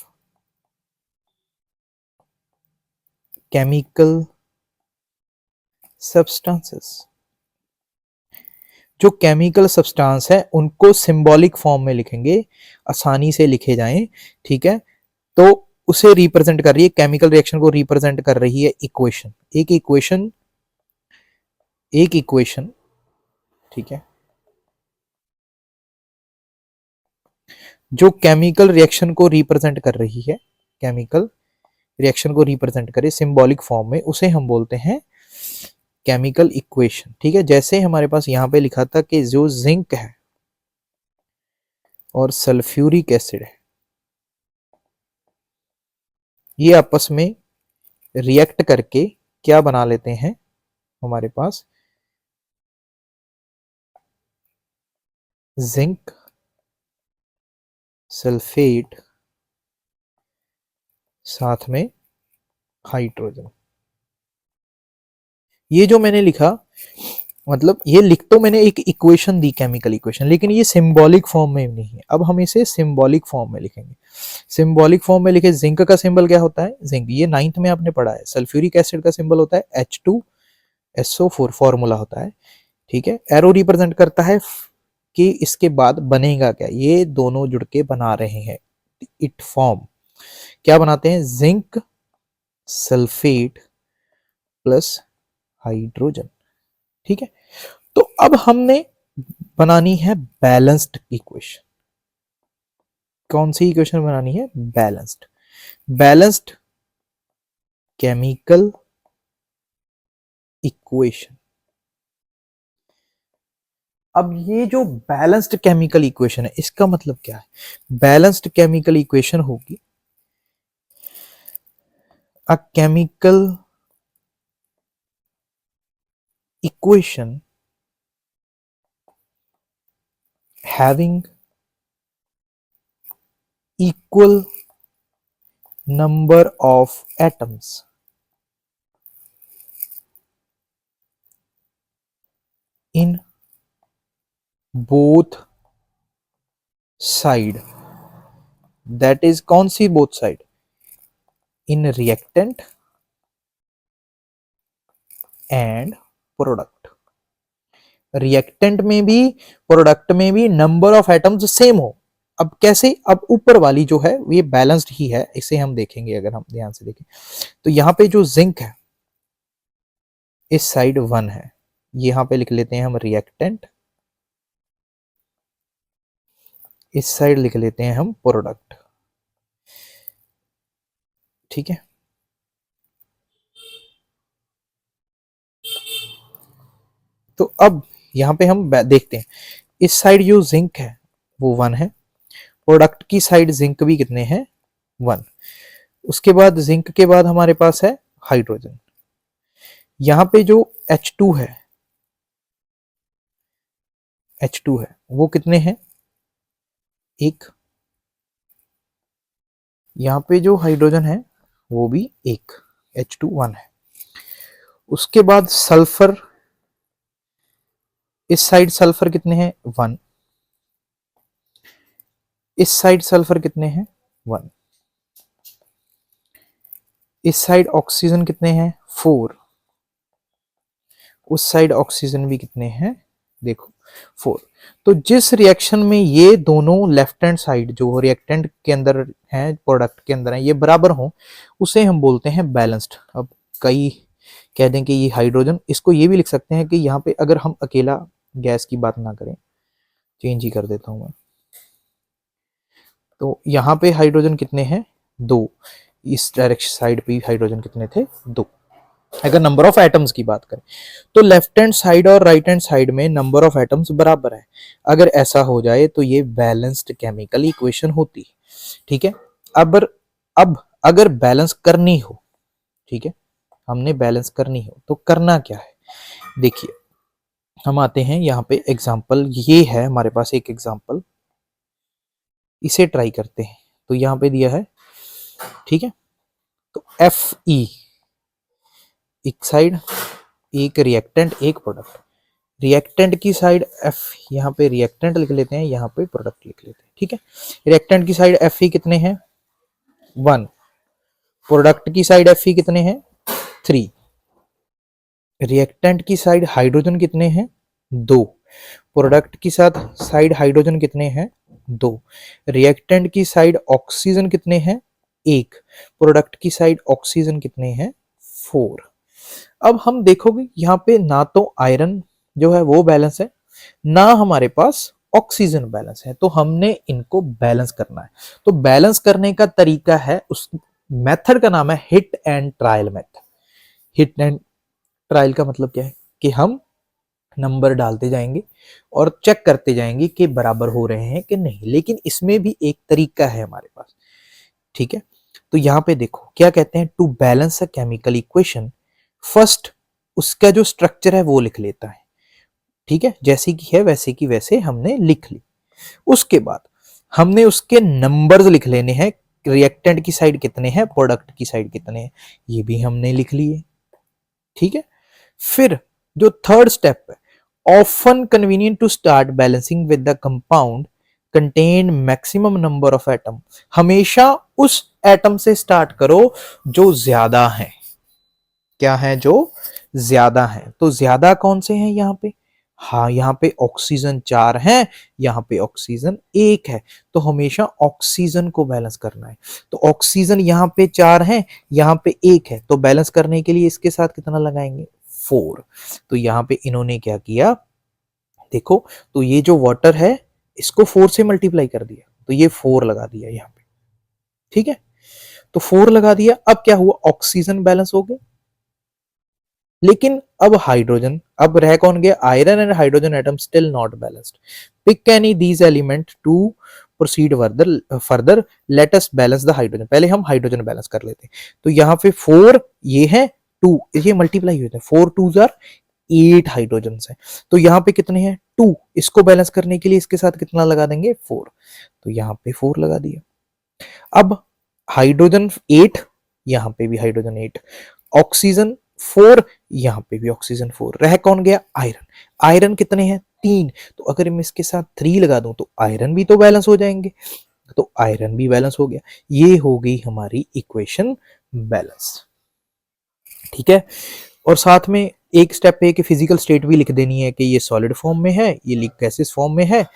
chemical substances. जो केमिकल सब्सटेंस है उनको सिंबॉलिक फॉर्म में लिखेंगे, आसानी से लिखे जाएं, ठीक है। तो उसे रिप्रेजेंट कर रही है, केमिकल रिएक्शन को रिप्रेजेंट कर रही है इक्वेशन, एक इक्वेशन, ठीक है, जो केमिकल रिएक्शन को रिप्रेजेंट कर रही है, केमिकल रिएक्शन को रिप्रेजेंट करे सिंबॉलिक फॉर्म में, उसे हम बोलते हैं केमिकल इक्वेशन, ठीक है। जैसे हमारे पास यहाँ पे लिखा था कि जो जिंक है और सल्फ्यूरिक एसिड है ये आपस में रिएक्ट करके क्या बना लेते हैं, हमारे पास जिंक सल्फेट साथ में हाइड्रोजन। ये जो मैंने लिखा, मतलब ये लिख तो मैंने एक इक्वेशन दी, केमिकल इक्वेशन, लेकिन ये सिंबॉलिक फॉर्म में नहीं है। अब हम इसे सिंबॉलिक फॉर्म में लिखेंगे। सिंबॉलिक फॉर्म में लिखे, जिंक का सिंबल क्या होता है, जिंक, ये 9th में आपने पढ़ा है। सल्फ्यूरिक एसिड का सिंबल होता है H2SO4, फॉर्मूला होता है, ठीक है। एरो रिप्रेजेंट करता है कि इसके बाद बनेगा क्या, ये दोनों जुड़ के बना रहे हैं, इट फॉर्म, क्या बनाते हैं, जिंक सल्फेट प्लस हाइड्रोजन, ठीक है। तो अब हमने बनानी है बैलेंस्ड इक्वेशन। कौन सी इक्वेशन बनानी है, बैलेंस्ड केमिकल इक्वेशन। अब ये जो बैलेंस्ड केमिकल इक्वेशन है इसका मतलब क्या है? बैलेंस्ड केमिकल इक्वेशन होगी अ chemical equation having equal number of atoms in both side, that is कौन सी both side? In reactant and product. Reactant में भी प्रोडक्ट में भी नंबर ऑफ एटम्स सेम हो। अब कैसे? अब ऊपर वाली जो है ये बैलेंस्ड ही है, इसे हम देखेंगे अगर हम ध्यान से देखें तो यहाँ पे जो जिंक है इस साइड 1 है, यहाँ पे लिख लेते हैं हम रिएक्टेंट, इस साइड लिख लेते हैं हम प्रोडक्ट। ठीक है, तो अब यहाँ पे हम देखते हैं इस साइड जो जिंक है वो 1 है, प्रोडक्ट की साइड जिंक भी कितने हैं? 1। उसके बाद जिंक के बाद हमारे पास है हाइड्रोजन। यहाँ पे जो H2 है, H2 है वो कितने हैं? 1। यहाँ पे जो हाइड्रोजन है वो भी 1, H2 1 है। उसके बाद सल्फर, इस साइड सल्फर कितने हैं? 1। इस साइड सल्फर कितने हैं? 1। इस साइड ऑक्सीजन कितने हैं? 4। उस साइड ऑक्सीजन भी कितने हैं? देखो 4। तो जिस रिएक्शन में ये दोनों लेफ्ट हैंड साइड जो रिएक्टेंट के अंदर हैं, प्रोडक्ट के अंदर हैं, ये बराबर हों, उसे हम बोलते हैं बैलेंस्ड। अब कई कह दें कि ये हाइड्रोजन, इसको ये भी लिख सकते हैं कि यहाँ पे अगर हम अकेला गैस की बात ना करें, चेंज ही कर देता हूं मैं, तो यहाँ पे हाइड्रोजन कितने हैं? 2। इस डायरेक्शन साइड पे हाइड्रोजन कितने थे? 2। अगर नंबर ऑफ एटम्स की बात करें तो लेफ्ट हैंड साइड और राइट हैंड साइड में नंबर ऑफ एटम्स बराबर है। अगर ऐसा हो जाए तो ये बैलेंस्ड केमिकल इक्वेशन होती है। ठीक है, अब अगर बैलेंस करनी हो, ठीक है, हमने बैलेंस करनी हो तो करना क्या है? देखिए हम आते हैं यहाँ पे एग्जाम्पल, ये है हमारे पास एक एग्जाम्पल, इसे ट्राई करते हैं। तो यहाँ पे दिया है, ठीक है, तो Fe एक साइड, एक रिएक्टेंट, एक प्रोडक्ट। रिएक्टेंट की साइड F, यहाँ पे रिएक्टेंट लिख लेते हैं, यहाँ पे प्रोडक्ट लिख लेते हैं। ठीक है, रिएक्टेंट की साइड Fe कितने हैं? 1। प्रोडक्ट की साइड Fe कितने हैं? 3। रिएक्टेंट की साइड हाइड्रोजन कितने हैं? 2। प्रोडक्ट की साइड हाइड्रोजन कितने हैं? 2। रिएक्टेंट की साइड ऑक्सीजन कितने हैं? 1। प्रोडक्ट की साइड ऑक्सीजन कितने हैं? 4। अब हम देखोगे यहाँ पे ना तो आयरन जो है वो बैलेंस है, ना हमारे पास ऑक्सीजन बैलेंस है, तो हमने इनको बैलेंस करना है। तो बैलेंस करने का तरीका है, उस मेथड का नाम है hit and trial method. Hit and trial का मतलब क्या है कि हम नंबर डालते जाएंगे और चेक करते जाएंगे कि बराबर हो रहे हैं कि नहीं, लेकिन इसमें भी एक तरीका है हमारे पास। ठीक है, तो यहाँ पे देखो क्या कहते हैं, to balance a chemical equation first उसका जो स्ट्रक्चर है वो लिख लेता है। ठीक है, जैसी की है वैसे की वैसे हमने लिख ली। उसके बाद हमने उसके नंबर्स लिख लेने हैं, रिएक्टेंट की साइड कितने हैं, प्रोडक्ट की साइड कितने हैं, ये भी हमने लिख लिए। ठीक है, फिर जो थर्ड स्टेप है, often convenient to start balancing with the compound contain maximum number of atom. हमेशा उस एटम से स्टार्ट करो जो ज्यादा है। क्या है? जो ज्यादा है। तो ज्यादा कौन से हैं यहाँ पे? हाँ, यहाँ पे ऑक्सीजन 4 है, यहाँ पे ऑक्सीजन 1 है, तो हमेशा ऑक्सीजन को बैलेंस करना है। तो ऑक्सीजन यहाँ पे 4 है, यहाँ पे 1 है, तो बैलेंस करने के लिए इसके साथ कितना लगाएंगे? 4। तो यहाँ पे इन्होंने क्या किया, देखो, तो ये जो वाटर है इसको 4 से मल्टीप्लाई कर दिया, तो ये 4 लगा दिया यहाँ पे। ठीक है, तो 4 लगा दिया। अब क्या हुआ? ऑक्सीजन बैलेंस हो गया। लेकिन अब हाइड्रोजन, अब रह कौन गया, iron and hydrogen atom still not balanced, pick any these element to proceed further let us balance the hydrogen. पहले हम हाइड्रोजन बैलेंस कर लेते हैं। तो यहाँ पे 4 ये है, 2 ये मल्टीप्लाई होते हैं, 4 2 आर 8 हाइड्रोजन है। तो यहाँ पे कितने हैं 2, इसको बैलेंस करने के लिए इसके साथ कितना लगा देंगे 4, तो यहाँ पे 4 लगा दिया। अब हाइड्रोजन 8, यहाँ पे भी हाइड्रोजन 8, ऑक्सीजन 4, यहाँ पे भी ऑक्सीजन 4, रह कौन गया आयरन। आयरन कितने हैं 3, तो अगर मैं इसके साथ 3 लगा दूं तो आयरन भी तो बैलेंस हो जाएंगे, तो आयरन भी बैलेंस हो गया। ये हो गई हमारी इक्वेशन बैलेंस। ठीक है, और साथ में एक स्टेप है कि फिजिकल स्टेट भी लिख देनी है कि ये सॉलिड फॉर्म में है, ये गैसेस फॉर्म में है,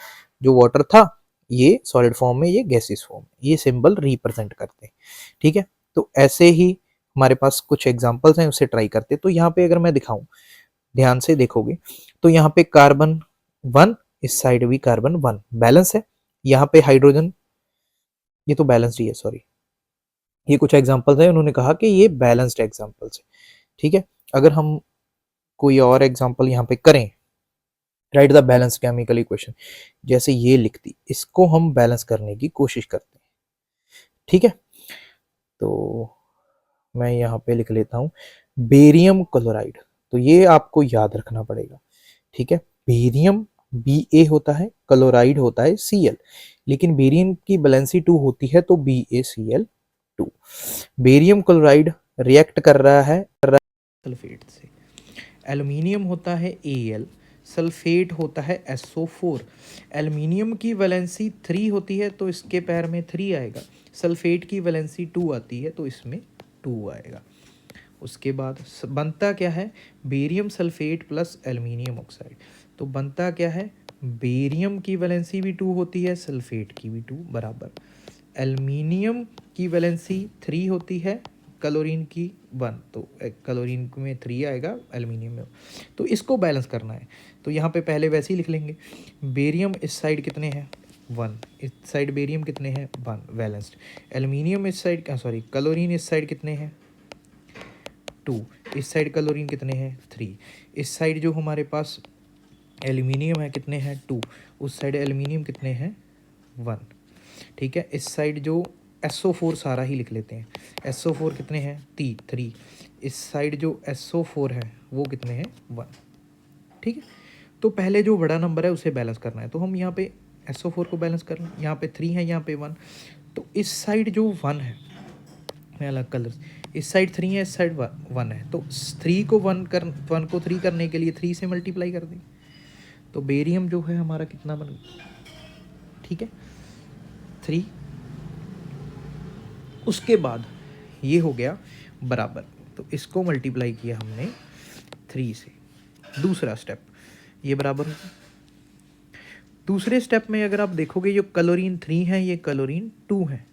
जो वाटर था ये सॉलिड फॉर्म में, ये गैसेस फॉर्म, ये सिंबल रिप्रेजेंट करते हैं। ठीक है, तो ऐसे ही हमारे पास कुछ एग्जांपल्स हैं, उसे ट्राई करते हैं। तो यहाँ पे अगर मैं दिखाऊं, ध्यान से देखोगे तो यहाँ पे कार्बन 1, इस साइड भी कार्बन 1 बैलेंस है, यहाँ पे हाइड्रोजन, ये तो बैलेंस्ड ही है, सॉरी, ये कुछ एग्जांपल्स हैं, उन्होंने कहा कि ये बैलेंस्ड एग्जांपल्स है। ठीक है, अगर हम कोई और एग्जांपल यहाँ पे करें, right the balance chemical equation, जैसे ये लिखती, इसको हम बैलेंस करने की कोशिश करते हैं। ठीक है, तो मैं यहाँ पे लिख लेता हूँ बेरियम क्लोराइड, तो ये आपको याद रखना पड़ेगा। ठीक है, बेरियम Ba होता है, क्लोराइड होता है Cl, लेकिन बेरियम की वैलेंसी 2 होती है, तो BaCl2। बेरियम क्लोराइड रिएक्ट कर रहा है सल्फेट से, एल्युमिनियम होता है Al, सल्फेट होता है SO4। एल्युमिनियम की वैलेंसी 3 होती है, तो इसके पैर में 3 आएगा, सल्फेट की वैलेंसी 2 आती है, तो इसमें 2 आएगा। उसके बाद बनता क्या है, barium sulphate plus aluminium oxide, तो बनता क्या है, बेरियम की वैलेंसी भी 2 होती है, सल्फेट की भी 2 बराबर, एल्युमिनियम की वैलेंसी 3 होती है, क्लोरीन की 1, तो क्लोरीन में 3 आएगा, एल्युमिनियम में, तो इसको बैलेंस करना है। तो यहाँ पे पहले वैसे ही लिख लेंगे, बेरियम इस साइड कितने हैं 1, इस साइड बेरियम कितने हैं 1 बैलेंस्ड, एल्युमिनियम इस साइड, सॉरी क्लोरीन इस साइड कितने हैं 2, इस साइड क्लोरीन कितने हैं 3, इस साइड जो हमारे पास एल्युमिनियम है कितने हैं 2, उस साइड एल्युमिनियम कितने हैं 1। ठीक है, इस साइड जो SO4 सारा ही लिख लेते हैं, SO4 कितने हैं 3, इस साइड जो SO4 है वो कितने हैं 1। ठीक है, तो पहले जो बड़ा नंबर है उसे बैलेंस करना है, तो हम यहाँ पे SO4 को बैलेंस कर लें, यहाँ पे 3 है, यहाँ पे 1, तो इस साइड जो 1 है, मैं अलग कलर, इस साइड 3 है, इस साइड 1 है, तो 3 को 1 को 3 करने के लिए 3 से मल्टीप्लाई कर दें, तो बेरियम जो है हमारा कितना बन गया, ठीक है 3, उसके बाद ये हो गया बराबर, तो इसको मल्टीप्लाई किया हमने 3 से, दूसरा स्टेप ये बराबर होगा। दूसरे स्टेप में अगर आप देखोगे जो क्लोरीन 3 है ये क्लोरीन 2 है।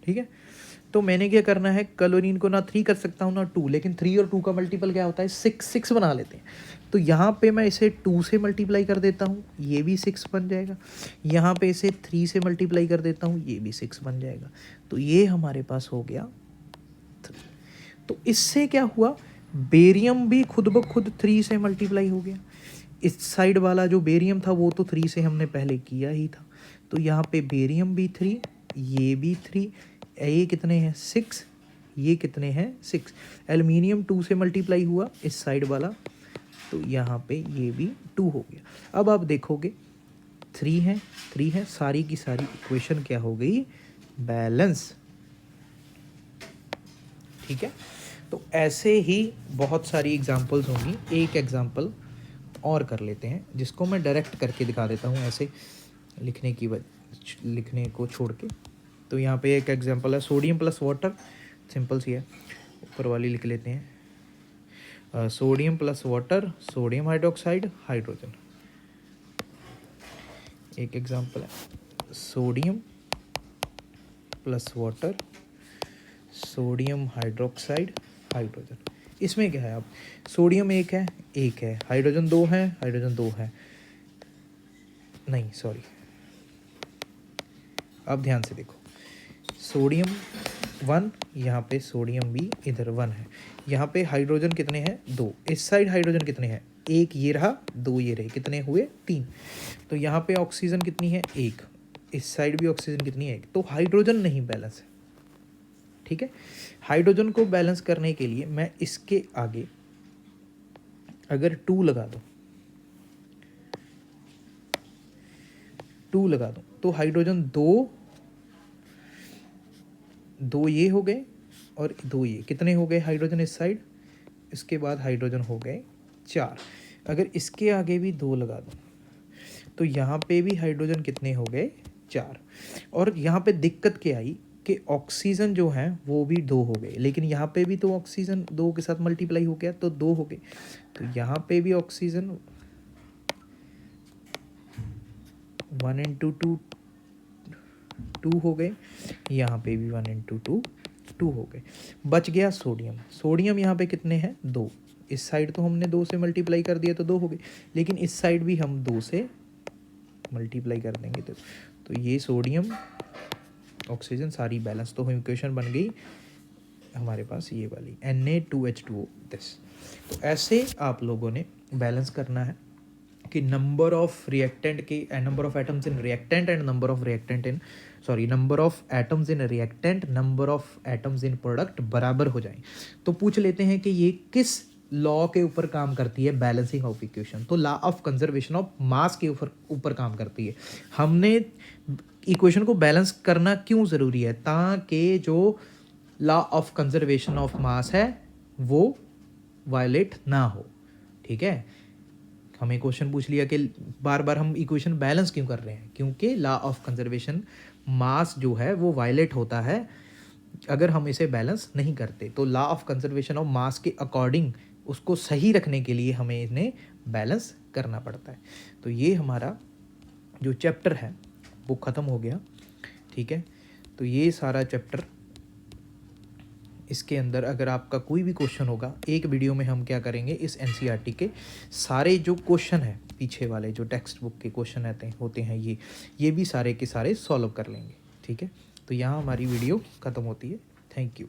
ठीक है, तो मैंने क्या करना है, क्लोरीन को ना 3 कर सकता हूँ ना 2, लेकिन 3 और 2 का मल्टीपल क्या होता है 6 बना लेते हैं, तो यहाँ पे मैं इसे 2 से मल्टीप्लाई कर देता हूँ, ये भी 6 बन जाएगा, यहाँ पे इसे 3 से मल्टीप्लाई कर देता हूँ, ये भी 6 बन जाएगा, तो ये हमारे पास हो गया 3। तो इससे क्या हुआ, बेरियम भी खुद ब खुद 3 से मल्टीप्लाई हो गया, इस साइड वाला जो बेरियम था वो तो 3 से हमने पहले किया ही था, तो यहाँ पे बेरियम भी 3, ये भी 3, ये कितने हैं 6, ये कितने हैं 6, एल्युमिनियम 2 से मल्टीप्लाई हुआ इस साइड वाला, तो यहाँ पे ये भी 2 हो गया। अब आप देखोगे 3 है, सारी की सारी इक्वेशन क्या हो गई, बैलेंस। ठीक है, तो ऐसे ही बहुत सारी एग्जांपल्स होंगी, एक एग्जांपल और कर लेते हैं जिसको मैं डायरेक्ट करके दिखा देता हूँ, ऐसे लिखने को छोड़ के। तो यहाँ पे एक एग्जांपल है, सोडियम प्लस वाटर, सिंपल सी है, ऊपर वाली लिख लेते हैं, sodium plus water, sodium hydroxide, hydrogen. एक एग्जांपल है sodium plus water, sodium hydroxide, hydrogen. इसमें क्या है, अब सोडियम एक है, हाइड्रोजन 2 है, हाइड्रोजन 2 है, नहीं सॉरी, अब ध्यान से देखो, सोडियम 1, यहाँ पे सोडियम भी इधर 1 है। यहाँ पे हाइड्रोजन कितने हैं 2, इस साइड हाइड्रोजन कितने हैं 1, ये रहा 2 ये रहे, कितने हुए 3। तो यहाँ पे ऑक्सीजन कितनी है 1, इस साइड भी ऑक्सीजन कितनी है 1, तो हाइड्रोजन नहीं बैलेंस है। ठीक है, हाइड्रोजन को बैलेंस करने के लिए मैं इसके आगे अगर 2 लगा दूँ, 2 लगा दूँ तो हाइड्रोजन 2 ये हो गए और 2 ये, कितने हो गए हाइड्रोजन इस साइड, इसके बाद हाइड्रोजन हो गए 4। अगर इसके आगे भी 2 लगा दूँ तो यहाँ पे भी हाइड्रोजन कितने हो गए 4। और यहाँ पे दिक्कत क्या आई कि ऑक्सीजन जो है वो भी 2 हो गए, लेकिन यहाँ पे भी तो ऑक्सीजन 2 के साथ मल्टीप्लाई हो गया तो 2 हो गए। तो यहाँ पे भी ऑक्सीजन 1 इंटू 2 2 हो गए, यहाँ पे भी 1 इंटू 2 2 हो गए। बच गया सोडियम। सोडियम यहाँ पे कितने हैं 2, इस साइड तो हमने 2 से मल्टीप्लाई कर दिया तो 2 हो गए, लेकिन इस साइड भी हम 2 से मल्टीप्लाई कर देंगे तो ये सोडियम ऑक्सीजन सारी बैलेंस, तो इक्वेशन बन गई हमारे पास ये वाली Na2H2O दिस। तो ऐसे आप लोगों ने बैलेंस करना है कि नंबर ऑफ रिएक्टेंट के number of atoms in reactant and number of reactant in number of atoms in reactant, number of atoms in product बराबर हो जाए। तो पूछ लेते हैं कि ये किस लॉ के ऊपर काम करती है बैलेंसिंग ऑफ इक्वेशन, तो law of conservation of mass के ऊपर काम करती है। हमने इक्वेशन को बैलेंस करना क्यों ज़रूरी है, ताकि जो law of conservation of mass है वो वायलेट ना हो। ठीक है, हमें क्वेश्चन पूछ लिया कि बार बार हम इक्वेशन बैलेंस क्यों कर रहे हैं, क्योंकि लॉ ऑफ कंजर्वेशन मास जो है वो वायलेट होता है अगर हम इसे बैलेंस नहीं करते। तो law of conservation of mass के अकॉर्डिंग उसको सही रखने के लिए हमें इन्हें बैलेंस करना पड़ता है। तो ये हमारा जो चैप्टर है वो ख़त्म हो गया। ठीक है, तो ये सारा चैप्टर, इसके अंदर अगर आपका कोई भी क्वेश्चन होगा, एक वीडियो में हम क्या करेंगे, इस एनसीईआरटी के सारे जो क्वेश्चन हैं पीछे वाले जो टेक्स्ट बुक के क्वेश्चन होते हैं ये भी सारे के सारे सॉल्व कर लेंगे। ठीक है, तो यहाँ हमारी वीडियो ख़त्म होती है। Thank you.